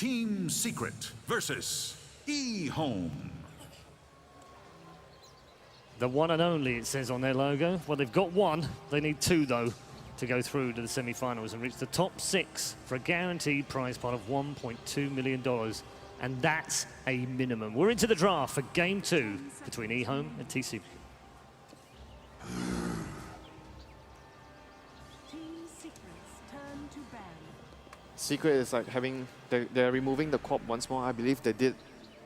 Team Secret versus EHOME. The one and only, it says on their logo. Well, they've got one. They need two, though, to go through to the semi-finals and reach the top 6 for a guaranteed prize pot of $1.2 million. And that's a minimum. We're into the draft for Game 2 between EHOME and TC. Secret is like having, they're removing the corp once more. I believe they did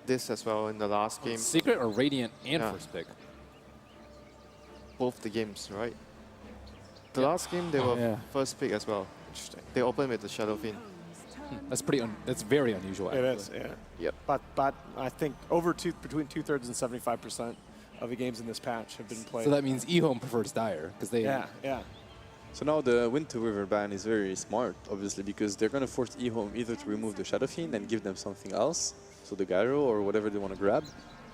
this as well in the last game. Secret or Radiant and first pick? Both the games, right? The last game they were first pick as well. Interesting. They opened with the Shadow Fiend. That's that's very unusual. It is, yeah. Yep. But I think between 2/3 and 75% of the games in this patch have been played. So that means EHOME prefers Dire because they. Yeah. So now the Wind to River ban is very smart, obviously, because they're going to force EHOME either to remove the Shadow Fiend and give them something else, so the Gyro or whatever they want to grab,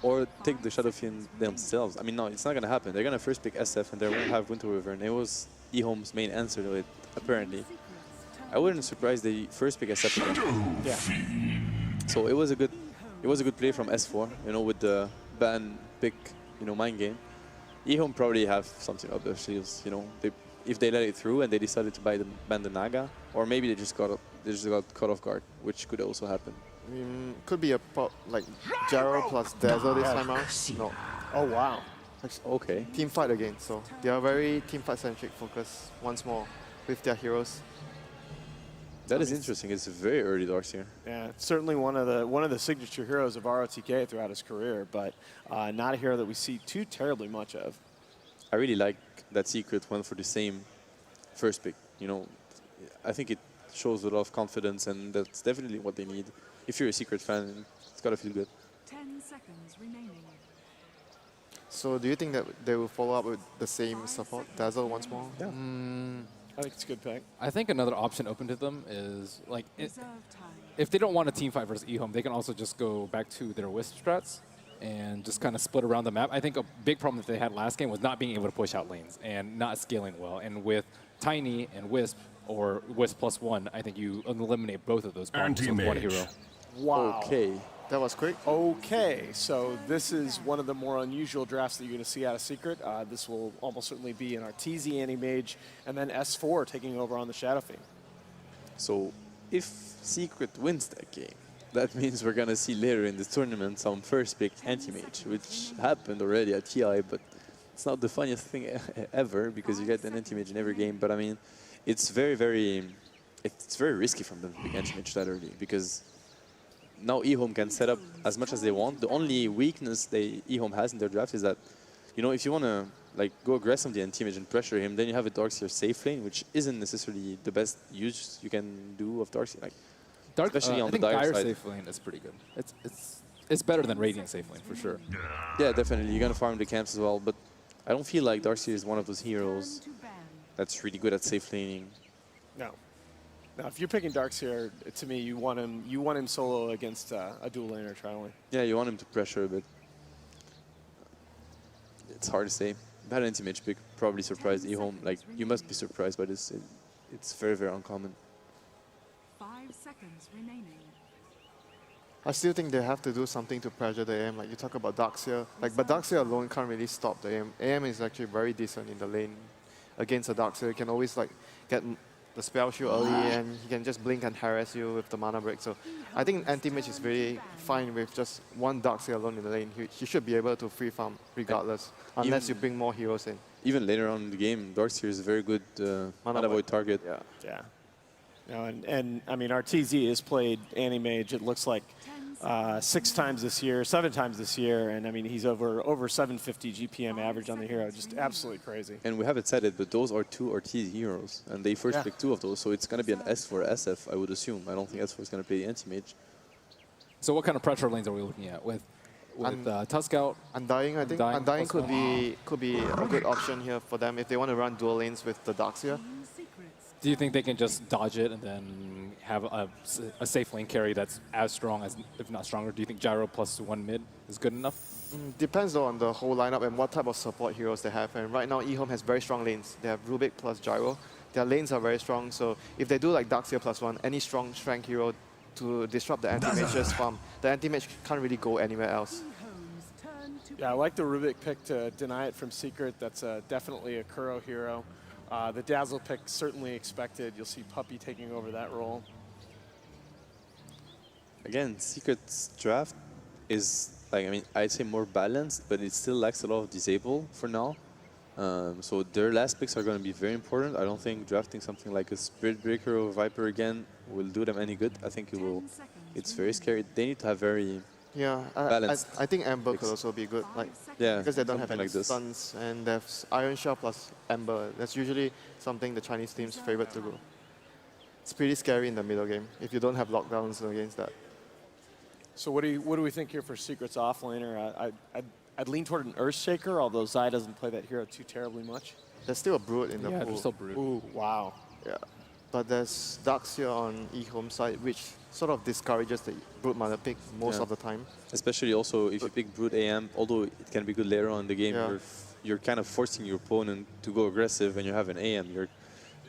or take the Shadow Fiend themselves. I mean, no, it's not going to happen. They're going to first pick SF and they won't have Wind to River, and it was EHOME's main answer to it, apparently. I wouldn't surprise they first pick SF again. Yeah. So it was a good play from S4, you know, with the ban pick, you know, mind game. EHOME probably have something up their sleeves, you know. If they let it through and they decided to ban the Naga, or maybe they just got caught off guard, which could also happen. I mean, could be a like Gyro plus Dazzle this time out. No. Oh, wow. Okay. Team fight again, so they are very team fight centric focus once more with their heroes. That is interesting. It's very early Darkseer. Yeah, it's certainly one of the signature heroes of ROTK throughout his career, but not a hero that we see too terribly much of. I really like that Secret went for the same first pick. You know, I think it shows a lot of confidence, and that's definitely what they need. If you're a Secret fan, it's gotta feel good. 10 seconds remaining. So do you think that they will follow up with the same support, Dazzle once more? Yeah. I think it's a good pick. I think another option open to them is like if they don't want a team fight versus EHOME, they can also just go back to their Wisp strats and just kind of split around the map. I think a big problem that they had last game was not being able to push out lanes and not scaling well. And with Tiny and Wisp, or Wisp +1, I think you eliminate both of those problems with one hero. Wow. Okay. That was quick. Okay, so this is one of the more unusual drafts that you're going to see out of Secret. This will almost certainly be an Arteezy Anti-Mage, and then S4 taking over on the Shadow Fiend. So if Secret wins that game, that means we're gonna see later in this tournament some first pick anti-mage, which happened already at TI, but it's not the funniest thing ever because you get an anti-mage in every game. But I mean, it's very risky from them to pick anti-mage that early because now EHOME can set up as much as they want. The only weakness EHOME has in their draft is that, you know, if you want to like go aggressively anti-mage and pressure him, then you have a Darkseer safe lane, which isn't necessarily the best use you can do of Darkseer. Like, especially on the Dire side. Safe lane is pretty good. It's better than Radiant safe lane for sure. Yeah, definitely. You're gonna farm the camps as well, but I don't feel like Darkseer is one of those heroes that's really good at safe laning. No. Now, if you're picking Darkseer, to me, you want him solo against a dual laner trialing. Yeah, you want him to pressure a bit. It's hard to say. Bad anti-mage pick probably surprised EHOME. Like, you must be surprised by this. It's very, very uncommon. 5 seconds remaining. I still think they have to do something to pressure the AM. Like you talk about Darkseer, but Darkseer alone can't really stop the AM. AM is actually very decent in the lane against a Darkseer. You can always like get the spell shield early, and he can just blink and harass you with the mana break. So I think anti-mage is very fine with just one Darkseer alone in the lane. He should be able to free farm regardless, unless you bring more heroes in. Even later on in the game, Darkseer is a very good mana void target. Yeah. No, and I mean, Arteezy has played anti-mage, it looks like 6 times this year, 7 times this year, and I mean, he's over 750 GPM average on the hero, just absolutely crazy. And we haven't said it, but those are 2 Arteezy heroes, and they first picked 2 of those, so it's going to be an S for SF, I would assume. I don't think S4 is going to play the anti-mage. So what kind of pressure lanes are we looking at with Tusk out? Undying, I think. Undying could be a good option here for them if they want to run dual lanes with the Darkseer. Do you think they can just dodge it and then have a safe lane carry that's as strong as, if not stronger? Do you think Gyro +1 mid is good enough? Depends though on the whole lineup and what type of support heroes they have. And right now, EHOME has very strong lanes. They have Rubik plus Gyro. Their lanes are very strong, so if they do like Darkseer +1, any strong strength hero to disrupt the anti-mage's farm. The anti-mage can't really go anywhere else. EHOME's turn to Yeah, I like the Rubik pick to deny it from Secret. That's definitely a Kuro hero. The Dazzle pick certainly expected. You'll see Puppy taking over that role. Again, Secret's draft is, like, I mean, I'd say more balanced, but it still lacks a lot of disable for now. So their last picks are going to be very important. I don't think drafting something like a Spirit Breaker or Viper again will do them any good. I think it will. 10 seconds It's very scary. They need to have very Yeah, Balanced I think Ember picks. could also be good. Like, 5 seconds. yeah, because they don't have something any like this. stuns, and there's Iron Shell plus Ember. That's usually something the Chinese team's favorite to go. It's pretty scary in the middle game if you don't have lockdowns against that. So what do we think here for Secret's offlaner? I'd lean toward an Earthshaker, although Zai doesn't play that hero too terribly much. There's still a Brood in the Yeah, pool. they're still Brood. Ooh, wow. Yeah, but there's Darkseer on EHOME side, which sort of discourages the Brood mana pick most Yeah. of the time. Especially also if you pick Brood AM, although it can be good later on in the game, Yeah. you're kind of forcing your opponent to go aggressive and you have an AM. You're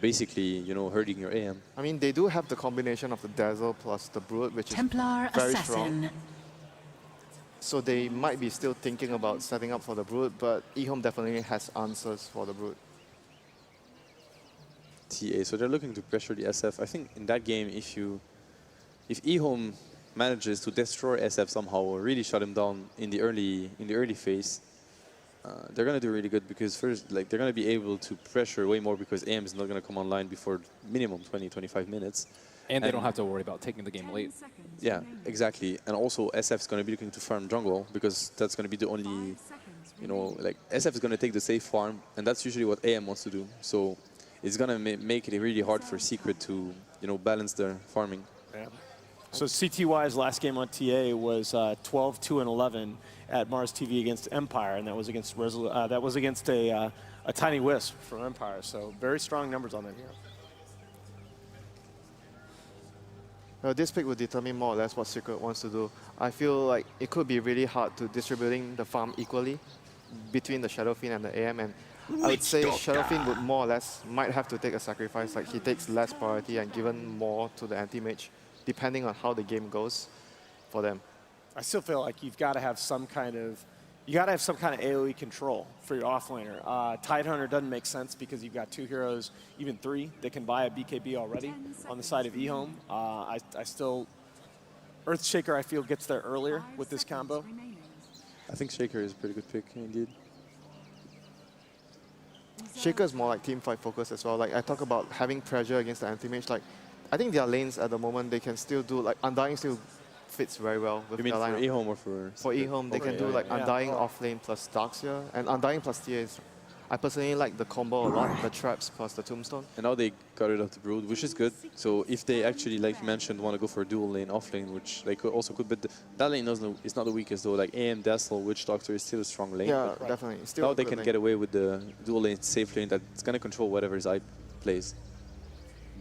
basically, you know, hurting your AM. I mean, they do have the combination of the Dazzle plus the Brood, which is Templar very Assassin. strong. So they might be still thinking about setting up for the Brood, but EHOME definitely has answers for the Brood. TA, so they're looking to pressure the SF. I think in that game, if EHOME manages to destroy SF somehow or really shut him down in the early phase, they're gonna do really good because first, like, they're gonna be able to pressure way more because AM is not gonna come online before minimum 20-25 minutes. And they don't have to worry about taking the game 10 late. seconds Yeah, remaining. exactly. And also SF is gonna be looking to farm jungle because that's gonna be the only, 5 seconds you know, remaining. like SF is gonna take the safe farm, and that's usually what AM wants to do. So it's gonna make it really hard for Secret to, you know, balance their farming. Yeah. So CTY's last game on TA was 12-2-11 at Mars TV against Empire, and that was against a Tiny Wisp from Empire. So very strong numbers on that hero. This pick will determine more or less what Secret wants to do. I feel like it could be really hard to distributing the farm equally between the Shadow Fiend and the AM, and I would say Shadow Fiend would more or less might have to take a sacrifice, like he takes less priority and given more to the anti-mage, depending on how the game goes for them. I still feel like you've got to have some kind of AoE control for your offlaner. Tidehunter doesn't make sense because you've got two heroes, even three, that can buy a BKB already on the side of EHOME. I still, Earthshaker I feel gets there earlier 5 with this seconds combo. remaining. I think Shaker is a pretty good pick indeed. Shaker is more like team fight focused as well. Like I talk about having pressure against the anti-mage. Like I think their lanes at the moment they can still do like Undying still fits very well with You mean their for lineup. EHOME or for? For EHOME, they can do like yeah. Undying off lane plus Darkseer, and Undying plus TA is. I personally like the combo a lot, the traps plus the tombstone. And now they got rid of the Brood, which is good. So if they actually, like you mentioned, want to go for a dual lane, off lane, which they could also could, but that lane is not the weakest though. Like AM, Dazzle, Witch Doctor is still a strong lane. Yeah, but definitely. Still now a they good can lane. get away with the dual lane, safe lane that's going to control whatever Zai plays.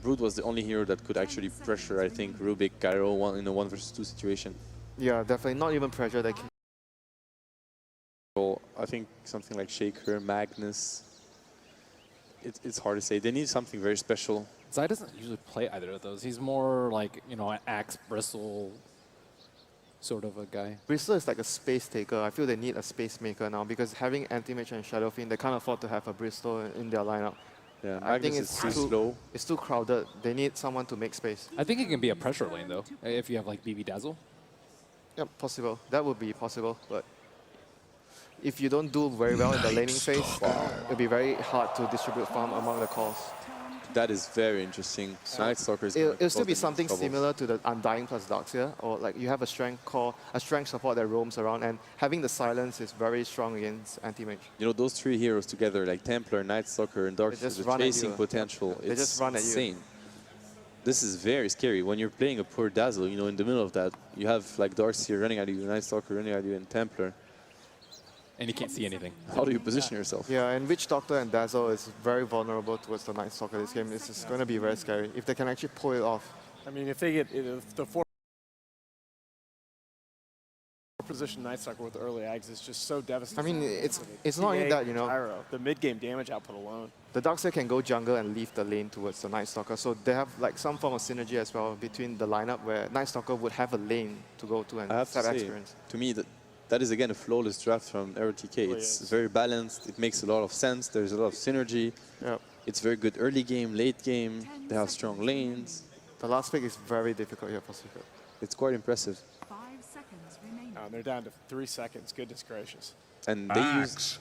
Brood was the only hero that could actually pressure, I think, Rubik, Gyro in a 1 versus 2 situation. Yeah, definitely. Not even pressure. They can. So I think something like Shaker, Magnus, it's hard to say. They need something very special. Zai doesn't usually play either of those. He's more like, you know, an axe bristle sort of a guy. Bristol is like a space taker. I feel they need a space maker now because having anti-mage and Shadow Fiend, they can't afford to have a Bristol in their lineup. Yeah, I think Magnus it's is too slow. It's too crowded. They need someone to make space. I think it can be a pressure lane though, if you have like BB Dazzle. Yeah, possible. That would be possible, but if you don't do very well in the laning phase, it'll be very hard to distribute farm among the calls. That is very interesting. Night Stalker is gonna It'll still cause be them something trouble. similar to the Undying plus Darkseer, or like you have a strength core, a strength support that roams around, and having the silence is very strong against anti-mage. You know, those three heroes together, like Templar, Night Stalker, and Dark, just the run at chasing you. potential, They it's just run at you. insane. This is very scary. When you're playing a poor Dazzle, you know, in the middle of that, you have like Darkseer running at you, Night Stalker running at you, and Templar. And you can't see anything. How do you position yourself? Yeah, and Witch Doctor and Dazzle is very vulnerable towards the Night Stalker this game. This is going to be very scary if they can actually pull it off. I mean, if they get if the 4 position Night Stalker with early eggs is just so devastating. I mean, for the it's not only TA that, you know. Gyro, the mid-game damage output alone. The Darkseer can go jungle and leave the lane towards the Night Stalker, so they have like some form of synergy as well between the lineup where Night Stalker would have a lane to go to and I have to set say, experience. to me, that is again a flawless draft from RTK. It's very balanced. It makes a lot of sense. There's a lot of synergy. Yep. It's very good early game, late game. They have strong lanes. The last pick is very difficult here for Secret. It's quite impressive. 5 seconds remaining. They're down to 3 seconds. Goodness gracious. And they used,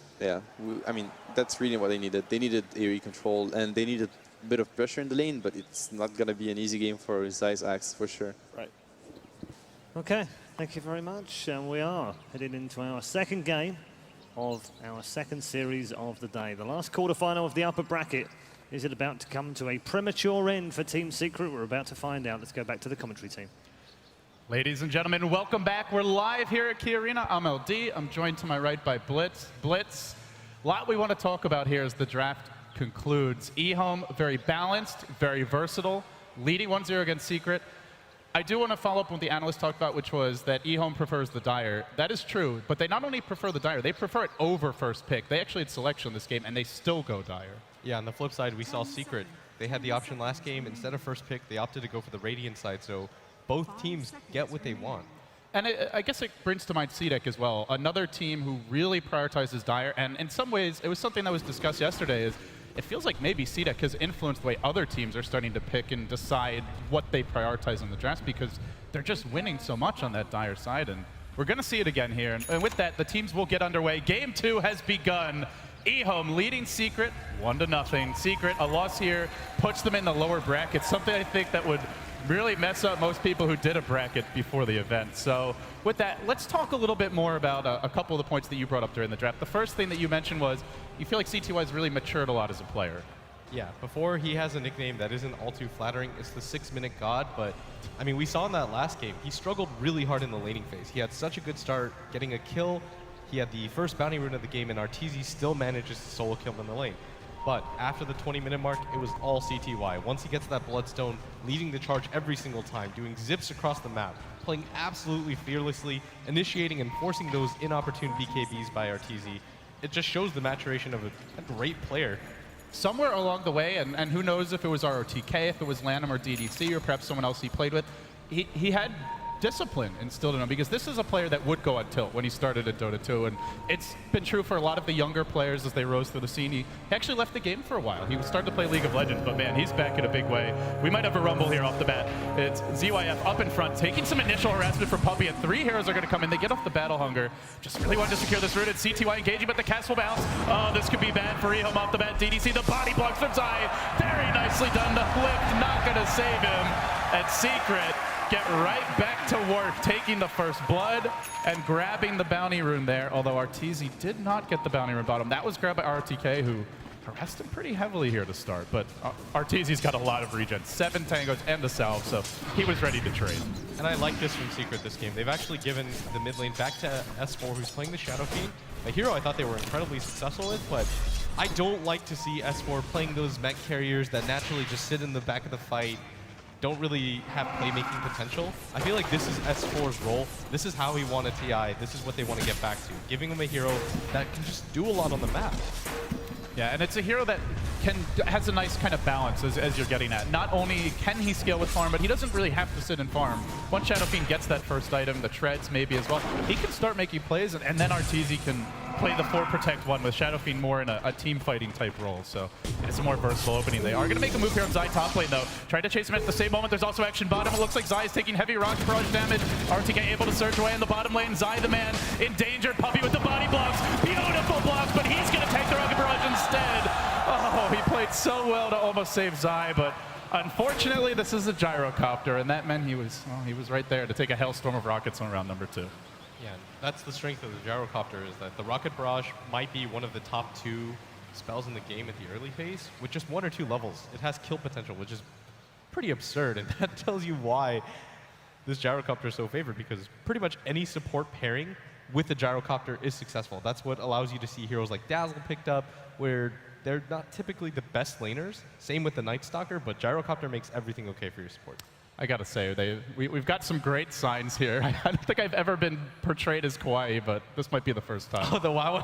I mean, that's really what they needed. They needed AoE control, and they needed a bit of pressure in the lane, but it's not going to be an easy game for Zai's Axe, for sure. Right. Okay, thank you very much. And we are heading into our second game of our second series of the day. The last quarterfinal of the upper bracket. Is it about to come to a premature end for Team Secret? We're about to find out. Let's go back to the commentary team. Ladies and gentlemen, welcome back. We're live here at Key Arena. I'm LD. I'm joined to my right by Blitz. Blitz, a lot we want to talk about here as the draft concludes. EHOME, very balanced, very versatile, leading 1-0 against Secret. I do want to follow up on what the analyst talked about, which was that EHOME prefers the Dire. That is true, but they not only prefer the Dire, they prefer it over first pick. They actually had selection in this game, and they still go Dire. Yeah, on the flip side, we saw Secret. They had the option last game. Instead of first pick, they opted to go for the Radiant side, so both teams get what they want. And I guess it brings to mind CDEC as well, another team who really prioritizes Dire. And in some ways, it was something that was discussed yesterday, is it feels like maybe CDEC has influenced the way other teams are starting to pick and decide what they prioritize in the draft, because they're just winning so much on that Dire side. And we're going to see it again here. And with that, the teams will get underway. Game 2 has begun. EHOME leading Secret 1-0. Secret, a loss here, puts them in the lower bracket, something I think that would really mess up most people who did a bracket before the event. So with that, let's talk a little bit more about a couple of the points that you brought up during the draft. The first thing that you mentioned was you feel like CTY has really matured a lot as a player. Yeah, before he has a nickname that isn't all too flattering. It's the 6-minute god, but I mean, we saw in that last game, he struggled really hard in the laning phase. He had such a good start, getting a kill. He had the first bounty rune of the game, and Arteezy still manages to solo kill him in the lane. But after the 20-minute mark, it was all CTY. Once he gets that Bloodstone, leading the charge every single time, doing zips across the map, playing absolutely fearlessly, initiating and forcing those inopportune BKBs by Arteezy. It just shows the maturation of a great player. Somewhere along the way, and who knows if it was ROTK, if it was Lanham or DDC, or perhaps someone else he played with, he had discipline instilled in him, because this is a player that would go on tilt when he started at Dota 2, and it's been true for a lot of the younger players as they rose through the scene. He actually left the game for a while. He started to play League of Legends, but man, he's back in a big way. We might have a rumble here off the bat. It's ZYF up in front, taking some initial harassment from Puppy, and 3 heroes are going to come in. They get off the Battle Hunger. Just really wanted to secure this route, and CTY engaging, but the cast will bounce. Oh, this could be bad for EHOME off the bat. DDC, the body blocks from Zai. Very nicely done. The flip, not going to save him. And Secret get right back to work, taking the first blood and grabbing the bounty rune there, although Arteezy did not get the bounty rune bottom. That was grabbed by RTK, who harassed him pretty heavily here to start, but Arteezy's got a lot of regen, 7 tangos and a salve, so he was ready to trade. And I like this from Secret this game. They've actually given the mid lane back to S4, who's playing the Shadow Fiend, a hero I thought they were incredibly successful with, but I don't like to see S4 playing those mech carriers that naturally just sit in the back of the fight, don't really have playmaking potential. I feel like this is S4's role. This is how he won a TI. This is what they want to get back to. Giving him a hero that can just do a lot on the map. Yeah, and it's a hero that has a nice kind of balance, as you're getting at. Not only can he scale with farm, but he doesn't really have to sit and farm. Once Shadow Fiend gets that first item, the treads maybe as well, he can start making plays, and then Arteezy can play the 4 protect 1 with Shadow Fiend more in a team fighting type role. So it's a more versatile opening. They are going to make a move here on Zai top lane though. Try to chase him at the same moment. There's also action bottom. It looks like Zai is taking heavy rock barrage damage. RTK able to surge away in the bottom lane. Zai the man in danger. Puppy with the body blocks. Beautiful blocks, but he's going to take the rocket barrage instead. Oh, he played so well to almost save Zai, but unfortunately this is a gyrocopter, and that meant he was right there to take a hailstorm of rockets on round number 2. Yeah, that's the strength of the Gyrocopter, is that the Rocket Barrage might be one of the top 2 spells in the game at the early phase. With just 1 or 2 levels, it has kill potential, which is pretty absurd, and that tells you why this Gyrocopter is so favored, because pretty much any support pairing with the Gyrocopter is successful. That's what allows you to see heroes like Dazzle picked up, where they're not typically the best laners. Same with the Night Stalker, but Gyrocopter makes everything okay for your support. I gotta say, we've got some great signs here. I don't think I've ever been portrayed as kawaii, but this might be the first time. Oh, the wow.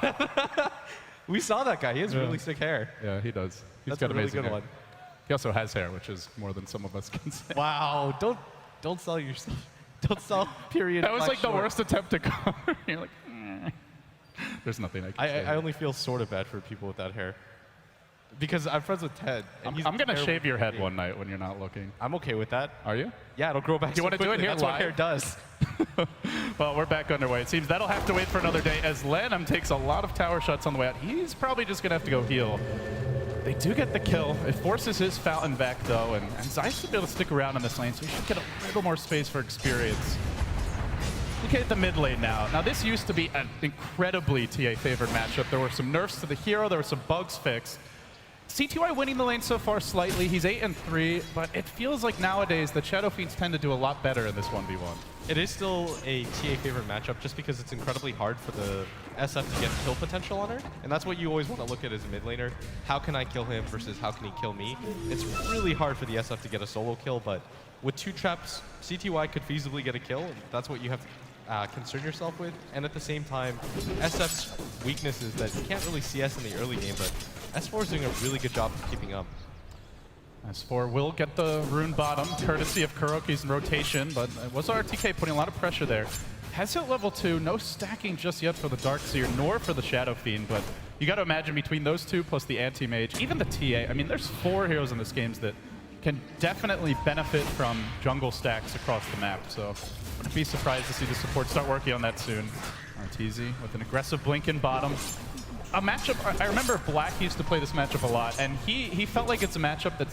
We saw that guy. He has really sick hair. Yeah, he does. He's That's got a really amazing good hair. one. He also has hair, which is more than some of us can say. Wow, don't sell yourself. Don't sell period. That was black like the short. worst attempt to cover. You're like, there's nothing I can say. I only feel sort of bad for people with that hair. Because I'm friends with Ted. And he's I'm gonna terrible shave your head at one night when you're not looking. I'm okay with that. Are you? Yeah, it'll grow back. Do you want to do it here That's what live? hair does. Well, we're back underway. It seems that'll have to wait for another day as Lanham takes a lot of tower shots on the way out. He's probably just gonna have to go heal. They do get the kill. It forces his Fountain back though, and Zeiss should be able to stick around in this lane, so he should get a little more space for experience. Look at the mid lane now. Now this used to be an incredibly TA favored matchup. There were some nerfs to the hero, there were some bugs fixed. CTY winning the lane so far slightly. He's 8-3, but it feels like nowadays the Shadow Fiends tend to do a lot better in this 1v1. It is still a TA favorite matchup just because it's incredibly hard for the SF to get kill potential on her. And that's what you always want to look at as a mid laner. How can I kill him versus how can he kill me? It's really hard for the SF to get a solo kill, but with 2 traps, CTY could feasibly get a kill. That's what you have to concern yourself with. And at the same time, SF's weakness is that you can't really CS in the early game, but S4 is doing a really good job of keeping up. S4 will get the rune bottom, courtesy of Kuroki's in rotation, but it was RTK putting a lot of pressure there. Has hit level 2, no stacking just yet for the Darkseer, nor for the Shadow Fiend, but you got to imagine between those two plus the anti-mage, even the TA, I mean, there's 4 heroes in this game that can definitely benefit from jungle stacks across the map, so wouldn't be surprised to see the support start working on that soon. Arteezy with an aggressive blink in bottom. A matchup, I remember Black used to play this matchup a lot, and he felt like it's a matchup that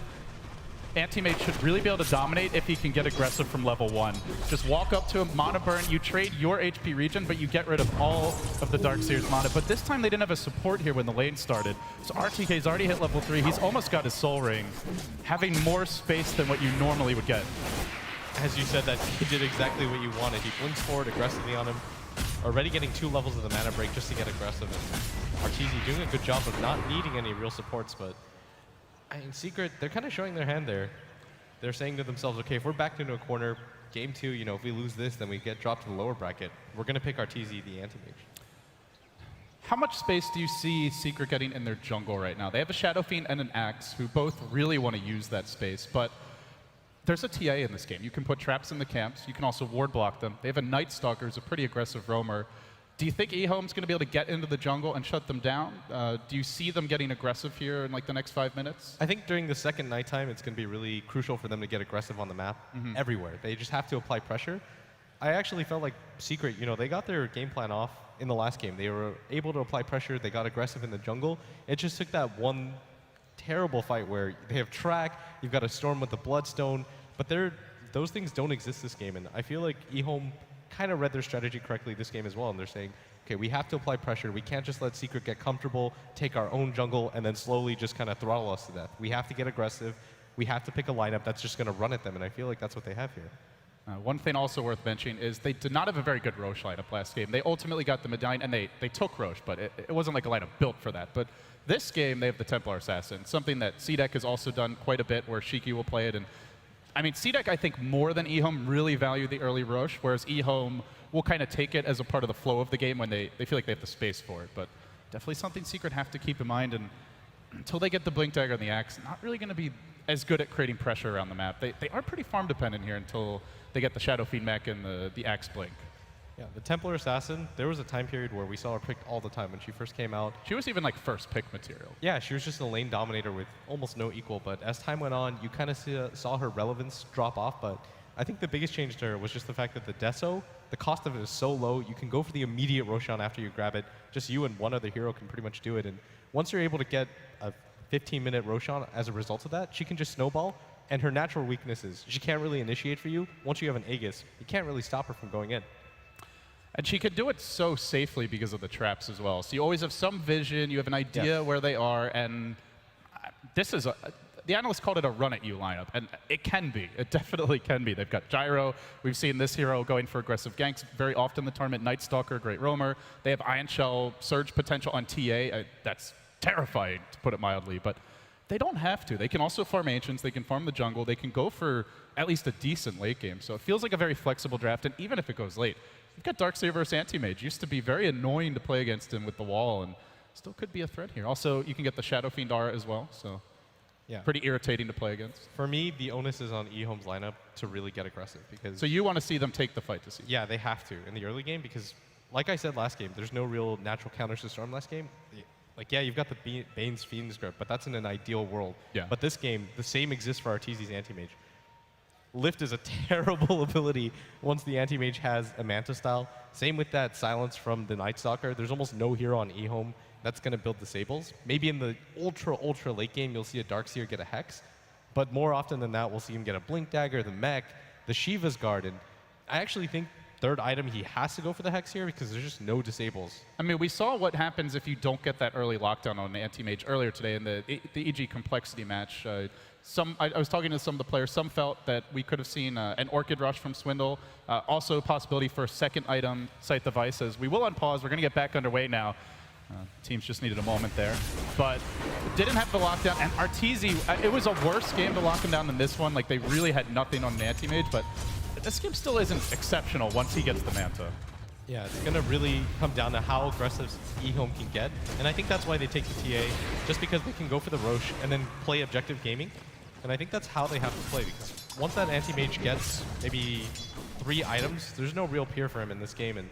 Anti-Mage should really be able to dominate if he can get aggressive from level 1. Just walk up to him, mana burn, you trade your HP regen, but you get rid of all of the Darkseer's mana. But this time they didn't have a support here when the lane started. So RTK's already hit level 3, he's almost got his soul ring, having more space than what you normally would get. As you said, that he did exactly what you wanted. He blinks forward aggressively on him, already getting 2 levels of the mana break just to get aggressive. And Arteezy doing a good job of not needing any real supports, but in Secret, they're kind of showing their hand there. They're saying to themselves, okay, if we're backed into a corner, game 2, you know, if we lose this, then we get dropped to the lower bracket. We're going to pick Arteezy, the anti-mage. How much space do you see Secret getting in their jungle right now? They have a Shadow Fiend and an Axe who both really want to use that space, but there's a TA in this game. You can put traps in the camps. You can also ward block them. They have a Night Stalker who's a pretty aggressive roamer. Do you think EHOME's going to be able to get into the jungle and shut them down? Do you see them getting aggressive here in like the next 5 minutes? I think during the second nighttime, it's going to be really crucial for them to get aggressive on the map everywhere. They just have to apply pressure. I actually felt like Secret, you know, they got their game plan off in the last game. They were able to apply pressure. They got aggressive in the jungle. It just took that one terrible fight where they have track, you've got a Storm with the Bloodstone, but those things don't exist this game. And I feel like EHOME kind of read their strategy correctly this game as well, and they're saying, okay, we have to apply pressure. We can't just let Secret get comfortable, take our own jungle, and then slowly just kind of throttle us to death. We have to get aggressive. We have to pick a lineup that's just going to run at them, and I feel like that's what they have here. One thing also worth mentioning is they did not have a very good Roche lineup last game. They ultimately got the Medallion, and they took Roche, but it wasn't like a lineup built for that. But this game, they have the Templar Assassin, something that CDEC has also done quite a bit, where Shiki will play it. And I mean, CDEC, I think, more than EHOME, really value the early Roche, whereas EHOME will kind of take it as a part of the flow of the game when they feel like they have the space for it. But definitely something Secret have to keep in mind. And until they get the Blink Dagger and the Axe, not really going to be as good at creating pressure around the map. They are pretty farm dependent here until they get the Shadow Fiend mech and the Axe Blink. Yeah, the Templar Assassin, there was a time period where we saw her picked all the time when she first came out. She was even like first pick material. Yeah, she was just a lane dominator with almost no equal, but as time went on, you kind of saw her relevance drop off, but I think the biggest change to her was just the fact that the Deso, the cost of it is so low, you can go for the immediate Roshan after you grab it. Just you and one other hero can pretty much do it, and once you're able to get a 15-minute Roshan as a result of that, she can just snowball, and her natural weakness is she can't really initiate for you. Once you have an Aegis, you can't really stop her from going in. And she could do it so safely because of the traps as well. So you always have some vision, you have an idea where they are, and this is the analysts called it a run-at-you lineup, and it can be. It definitely can be. They've got Gyro. We've seen this hero going for aggressive ganks very often in the tournament. Night Stalker, great roamer. They have Iron Shell, surge potential on TA. That's terrifying, to put it mildly, but they don't have to. They can also farm Ancients, they can farm the jungle, they can go for at least a decent late game. So it feels like a very flexible draft, and even if it goes late, you've got Darkseer versus Anti-Mage. Used to be very annoying to play against him with the wall, and still could be a threat here. Also, you can get the Shadow Fiend aura as well, so Yeah. pretty irritating to play against. For me, the onus is on EHOME's lineup to really get aggressive because. So you want to see them take the fight to see? Yeah, they have to in the early game because, like I said last game, there's no real natural counters to Storm last game. Like, yeah, you've got the Bane's Fiend script, but that's in an ideal world. Yeah. But this game, the same exists for Arteezy's Anti-Mage. Lift is a terrible ability once the Anti-Mage has a Manta style. Same with that Silence from the Night Stalker. There's almost no hero on EHOME that's going to build disables. Maybe in the ultra late game, you'll see a Darkseer get a Hex. But more often than that, we'll see him get a Blink Dagger, the Mech, the Shiva's Guard. And I actually think third item, he has to go for the Hex here because there's just no disables. I mean, we saw what happens if you don't get that early lockdown on an Anti-Mage earlier today in the EG Complexity match. I was talking to some of the players. Some felt that we could have seen an Orchid Rush from Swindle. Also a possibility for a second item, Sight the Vices. We will unpause. We're going to get back underway now. Teams just needed a moment there. But didn't have the lockdown. And Arteezy, it was a worse game to lock him down than this one. Like, they really had nothing on an Anti-Mage, but this game still isn't exceptional once he gets the Manta. Yeah, it's going to really come down to how aggressive EHOME can get. And I think that's why they take the TA, just because they can go for the Roche and then play objective gaming. And I think that's how they have to play, because once that Anti-Mage gets maybe 3 items, there's no real peer for him in this game. And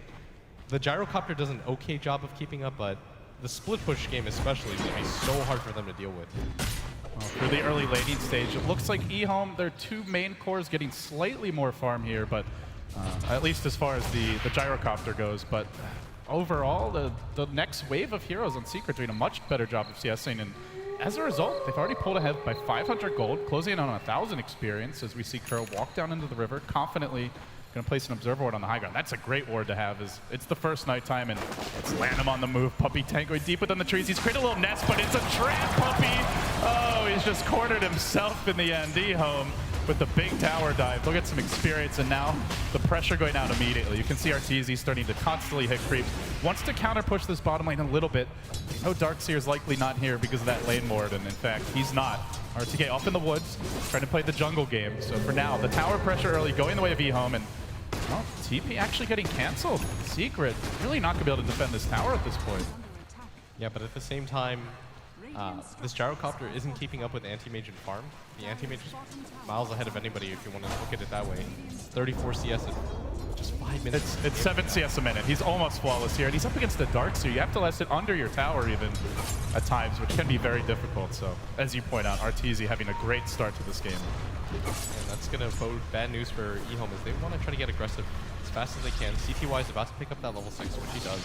the Gyrocopter does an okay job of keeping up, but the split push game especially is going to be so hard for them to deal with. For the early laning stage, it looks like EHOME, their 2 main cores getting slightly more farm here, but at least as far as the Gyrocopter goes. But overall, the next wave of heroes on Secret doing a much better job of CSing, and as a result, they've already pulled ahead by 500 gold, closing in on 1,000 experience as we see Kuro walk down into the river, confidently going to place an Observer Ward on the high ground. That's a great ward to have. It's the first nighttime, and it's Lanham on the move. Puppey Tank going deep within the trees. He's created a little nest, but it's a trap, Puppey! Oh, he's just cornered himself in the end. EHOME with the big tower dive. They'll get some experience, and now the pressure going out immediately. You can see Arteezy starting to constantly hit creeps. Wants to counter push this bottom lane a little bit. No, Darkseer is likely not here because of that lane ward, and in fact, he's not. RTK off in the woods, trying to play the jungle game. So for now, the tower pressure early going the way of EHOME, and well, TP actually getting canceled. Secret really not going to be able to defend this tower at this point. Yeah, but at the same time, this Gyrocopter isn't keeping up with Anti-Mage and farm. The Anti-Mage is miles ahead of anybody if you want to look at it that way. 34 CS in just 5 minutes. It's 7 CS a minute. He's almost flawless here, and he's up against the Darkseer. You have to last it under your tower even at times, which can be very difficult. So, as you point out, Arteezy having a great start to this game. And that's going to bode bad news for EHOME as they want to try to get aggressive as fast as they can. CTY is about to pick up that level 6, which he does.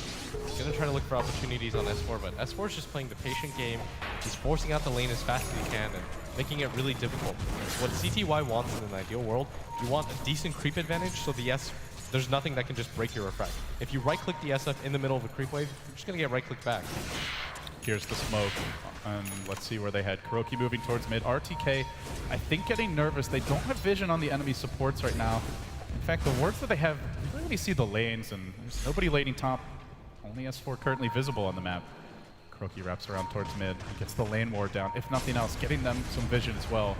He's going to try to look for opportunities on S4, but S4 is just playing the patient game. He's forcing out the lane as fast as he can and making it really difficult. What CTY wants in an ideal world, you want a decent creep advantage, so the S, there's nothing that can just break your refract. If you right-click the SF in the middle of a creep wave, you're just going to get right-clicked back. Here's the smoke, and let's see where they head. Kuroki moving towards mid. RTK, I think, getting nervous. They don't have vision on the enemy supports right now. In fact, the wards that they have, you don't really see the lanes, and there's nobody laning top. Only S4 currently visible on the map. Kuroki wraps around towards mid. He gets the lane ward down, if nothing else, getting them some vision as well.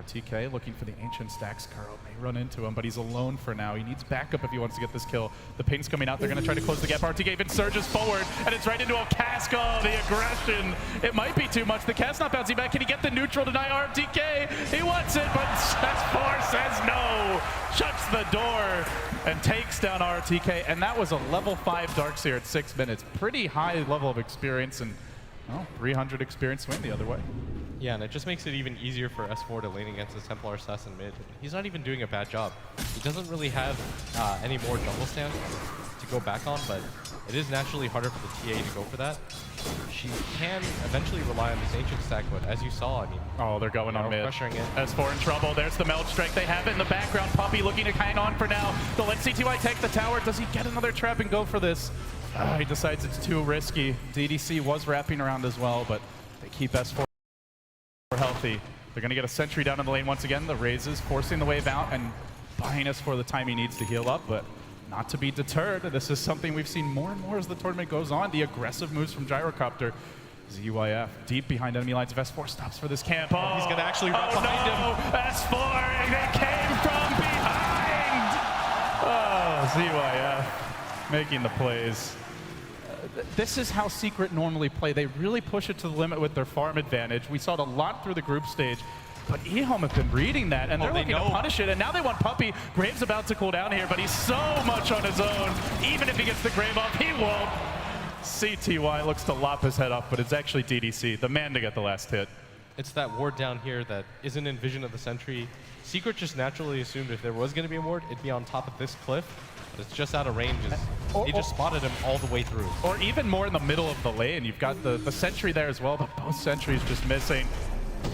RTK looking for the ancient stacks. Kuro may run into him, but he's alone for now. He needs backup if he wants to get this kill. The ping's coming out. They're going to try to close the gap. RTK even surges forward, and it's right into a cask. Oh, the aggression. It might be too much. The cast not bouncing back. Can he get the neutral tonight? RTK, he wants it, but S4 says no. Shuts the door and takes down RTK. And that was a level 5 Darkseer at 6 minutes. Pretty high level of experience, and well, 300 experience swing the other way. Yeah, and it just makes it even easier for S4 to lane against his Templar Assassin mid. He's not even doing a bad job. He doesn't really have any more jungle stands to go back on, but it is naturally harder for the TA to go for that. She can eventually rely on this ancient stack, but as you saw, I mean... Oh, they're going on mid. Pressuring it. S4 in trouble. There's the Meld Strike. They have it in the background. Puppey looking to hang on for now. They'll let CTY take the tower. Does he get another trap and go for this? He decides it's too risky. DDC was wrapping around as well, but they keep S4 healthy. They're going to get a sentry down in the lane once again. The raises forcing the wave out and buying S4 the time he needs to heal up, but not to be deterred. This is something we've seen more and more as the tournament goes on. The aggressive moves from Gyrocopter. ZYF deep behind enemy lines of S4 stops for this camp. Oh, He's going to actually run behind him. S4, they came from behind! Oh, ZYF making the plays. This is how Secret normally play. They really push it to the limit with their farm advantage. We saw it a lot through the group stage. But EHOME have been reading that, and they're looking to punish it, and now they want Puppey. Graves about to cool down here, but he's so much on his own. Even if he gets the Grave off, he won't. CTY looks to lop his head off, but it's actually DDC, the man to get the last hit. It's that ward down here that isn't in vision of the sentry. Secret just naturally assumed if there was going to be a ward, it'd be on top of this cliff, but it's just out of range. They just spotted him all the way through. Or even more in the middle of the lane. You've got the sentry there as well, but both sentries just missing.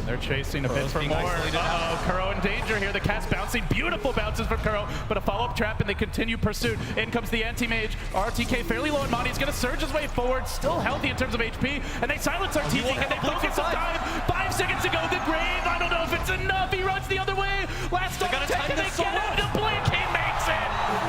They're chasing a bit for more. Uh-oh, Kuro in danger here. The cat's bouncing. Beautiful bounces from Kuro, but a follow-up trap, and they continue pursuit. In comes the anti-mage. RTK fairly low on money. He's going to surge his way forward. Still healthy in terms of HP, and they silence RTK, and they focus on time. 5 seconds to go. The Grave, I don't know if it's enough. He runs the other way. Last on attack, and they get out to blink. He makes it.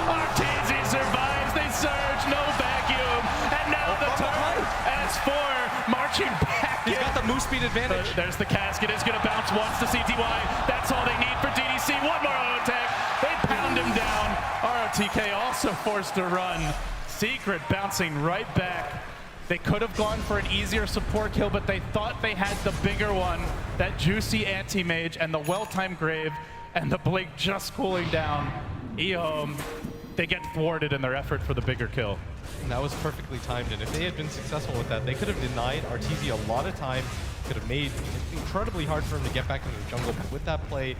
RTZ survives. They surge. No vacuum. And now the turn. S4 marching back. He's got the move speed advantage. There's the casket. It's going to bounce once to CTY. That's all they need for DDC. One more auto attack. They pound him down. ROTK also forced to run. Secret bouncing right back. They could have gone for an easier support kill, but they thought they had the bigger one. That juicy anti-mage and the well-timed Grave and the Blink just cooling down. EHOME, they get thwarted in their effort for the bigger kill. And that was perfectly timed, and if they had been successful with that, they could have denied RTZ a lot of time, could have made it incredibly hard for him to get back into the jungle. But with that play,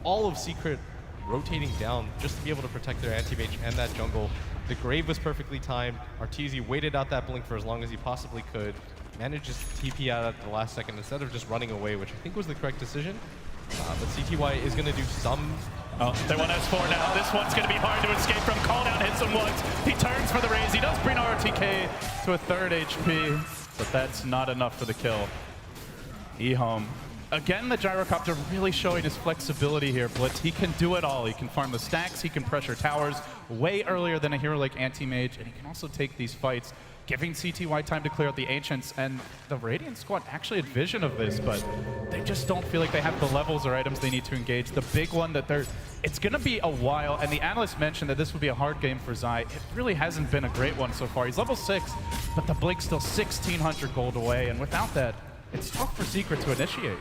all of Secret rotating down just to be able to protect their anti-mage and that jungle. The Grave was perfectly timed. RTZ waited out that blink for as long as he possibly could, manages to TP out at the last second instead of just running away, which I think was the correct decision. But CTY is going to do some... Oh, they want S4 now. This one's going to be hard to escape from. Call down hits him once. He turns for the raise. He does bring RTK to a 3rd HP, but that's not enough for the kill. EHOME. Again, the Gyrocopter really showing his flexibility here, Blitz. He can do it all. He can farm the stacks. He can pressure towers way earlier than a hero like Anti-Mage, and he can also take these fights, giving CTY time to clear out the Ancients. And the Radiant squad actually had vision of this, but they just don't feel like they have the levels or items they need to engage. The big one that it's going to be a while, and the analyst mentioned that this would be a hard game for Zai. It really hasn't been a great one so far. He's level 6, but the Blink's still 1,600 gold away, and without that, it's tough for Secret to initiate.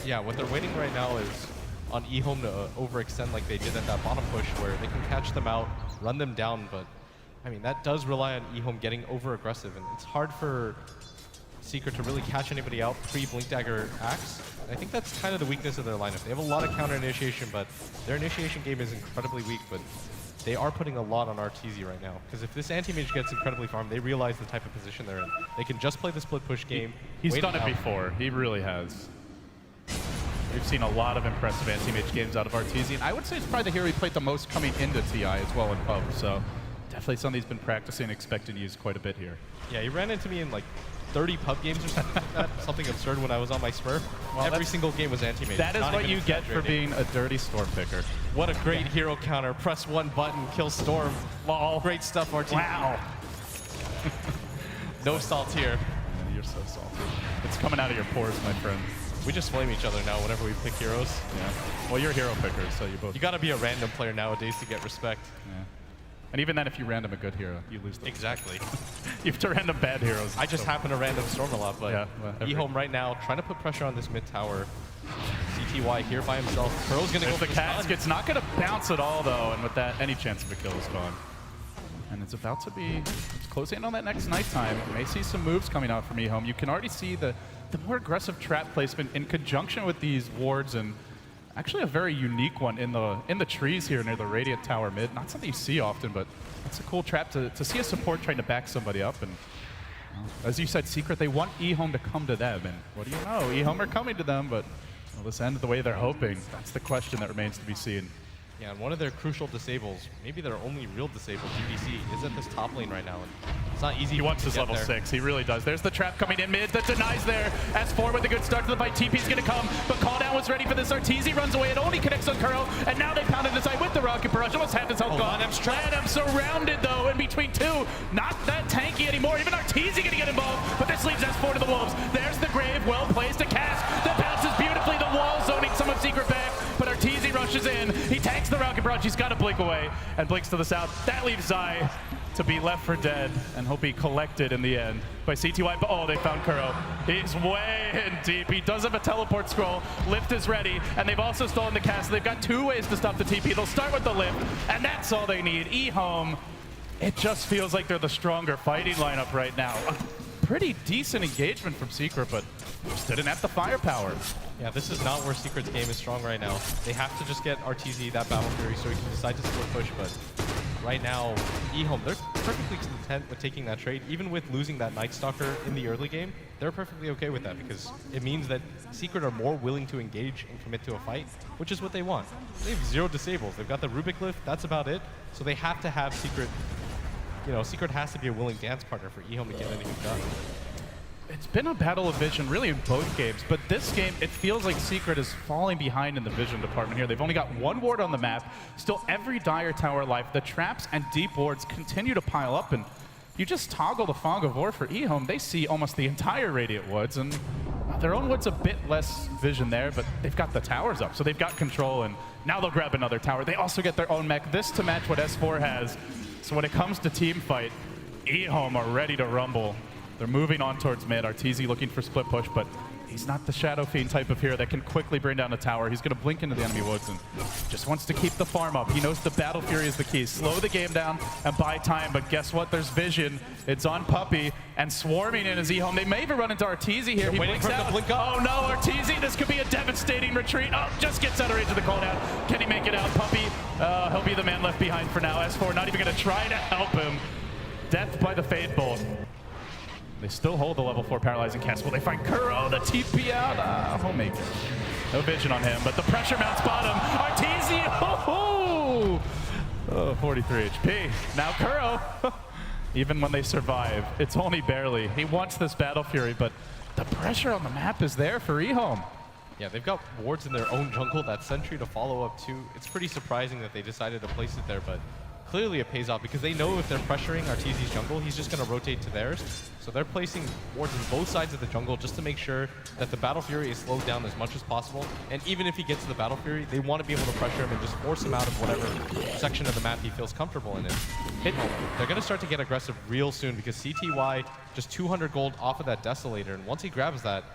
Yeah, what they're waiting right now is on EHOME to overextend like they did at that bottom push, where they can catch them out, run them down, but I mean, that does rely on EHOME getting over-aggressive, and it's hard for Secret to really catch anybody out pre-Blink Dagger Axe. And I think that's kind of the weakness of their lineup. They have a lot of counter initiation, but their initiation game is incredibly weak, but they are putting a lot on RTZ right now. Because if this anti-mage gets incredibly farmed, they realize the type of position they're in. They can just play the split push game. He's done it before. He really has. We've seen a lot of impressive anti-mage games out of RTZ, and I would say it's probably the hero he played the most coming into TI as well in pub. So definitely something he's been practicing, expecting to use quite a bit here. Yeah, he ran into me in like 30 pub games or something like that. Something absurd when I was on my Smurf. Well, every single game was anti-mage. That is what you get for being a dirty Storm picker. What a great hero counter. Press one button, kill Storm. Lol. Great stuff, RT. Wow. No salt here. Yeah, you're so salty. It's coming out of your pores, my friend. We just flame each other now whenever we pick heroes. Yeah. Well, you're hero pickers, so you both... You gotta be a random player nowadays to get respect. Yeah. And even then, if you random a good hero, you lose them. Exactly. You have to random bad heroes. I just happen to random Storm a lot, but yeah, well, EHOME right now trying to put pressure on this mid tower. CTY here by himself. Curl's gonna go for the casket. It's not gonna bounce at all though, and with that, any chance of a kill is gone. And it's about to be closing in on that next nighttime. You may see some moves coming out from EHOME. You can already see the more aggressive trap placement in conjunction with these wards, and actually a very unique one in the trees here near the Radiant Tower mid. Not something you see often, but it's a cool trap to see a support trying to back somebody up. And as you said, Secret, they want EHOME to come to them. And what do you know? EHOME are coming to them, but will this end the way they're hoping? That's the question that remains to be seen. Yeah, and one of their crucial disables, maybe their only real disable, DDC, is at this top lane right now. And it's not easy. He wants his level 6. He really does. There's the trap coming in mid that denies there. S4 with a good start to the fight. TP's going to come, but Call Down was ready for this. Arteezy runs away. It only connects on Kuro, and now they pound it inside with the Rocket Barrage. barrage, almost half his health gone. Lanham surrounded though in between two. Not that tanky anymore. Even Arteezy gonna get involved, but this leaves S4 to the Wolves. There's the Grave, well placed to cast. That bounces beautifully. The wall zoning some of Secret back, but Arteezy rushes in. He tanks the rocket barrage. He's got to blink away and blinks to the south. That leaves Zai to be left for dead and he'll be collected in the end by CTY. But oh, they found Kuro. He's way in deep. He does have a teleport scroll. Lift is ready, and they've also stolen the castle. They've got 2 ways to stop the TP. They'll start with the lift, and that's all they need. EHOME, it just feels like they're the stronger fighting lineup right now. A pretty decent engagement from Secret, but just didn't have the firepower. Yeah, this is not where Secret's game is strong right now. They have to just get Arteezy that Battle Fury so he can decide to split push, but right now, EHOME, they're perfectly content with taking that trade. Even with losing that Night Stalker in the early game, they're perfectly okay with that because it means that Secret are more willing to engage and commit to a fight, which is what they want. They have 0 disables. They've got the Rubik lift, that's about it. So they have to have Secret, you know, Secret has to be a willing dance partner for EHOME to get anything done. It's been a battle of vision really in both games, but this game, it feels like Secret is falling behind in the vision department here. They've only got 1 ward on the map, still every Dire Tower alive. The traps and deep wards continue to pile up, and you just toggle the Fog of War for EHOME, they see almost the entire Radiant Woods, and their own Woods a bit less vision there, but they've got the towers up, so they've got control, and now they'll grab another tower. They also get their own mech, this to match what S4 has. So when it comes to team fight, EHOME are ready to rumble. They're moving on towards mid. Arteezy looking for split push, but he's not the Shadow Fiend type of hero that can quickly bring down a tower. He's going to blink into the enemy woods and just wants to keep the farm up. He knows the Battle Fury is the key. Slow the game down and buy time, but guess what? There's vision. It's on Puppey, and swarming in is EHOME. They may even run into Arteezy here. He blinks out. Oh no, Arteezy, this could be a devastating retreat. Oh, just gets out of range of the cooldown. Can he make it out? Puppey, he'll be the man left behind for now. S4 not even going to try to help him. Death by the Fade Bolt. They still hold the level 4 paralyzing cast. Will they find Kuro? The TP out. Homemaker. No vision on him, but the pressure mounts bottom. Arteezy. Oh, 43 HP. Now Kuro. Even when they survive, it's only barely. He wants this Battle Fury, but the pressure on the map is there for EHOME. Yeah, they've got wards in their own jungle. That sentry to follow up too. It's pretty surprising that they decided to place it there, but clearly it pays off because they know if they're pressuring Arteezy's jungle, he's just going to rotate to theirs. So they're placing wards on both sides of the jungle just to make sure that the Battle Fury is slowed down as much as possible. And even if he gets to the Battle Fury, they want to be able to pressure him and just force him out of whatever section of the map he feels comfortable in. Hit home. They're going to start to get aggressive real soon because CTY just 200 gold off of that Desolator, and once he grabs that,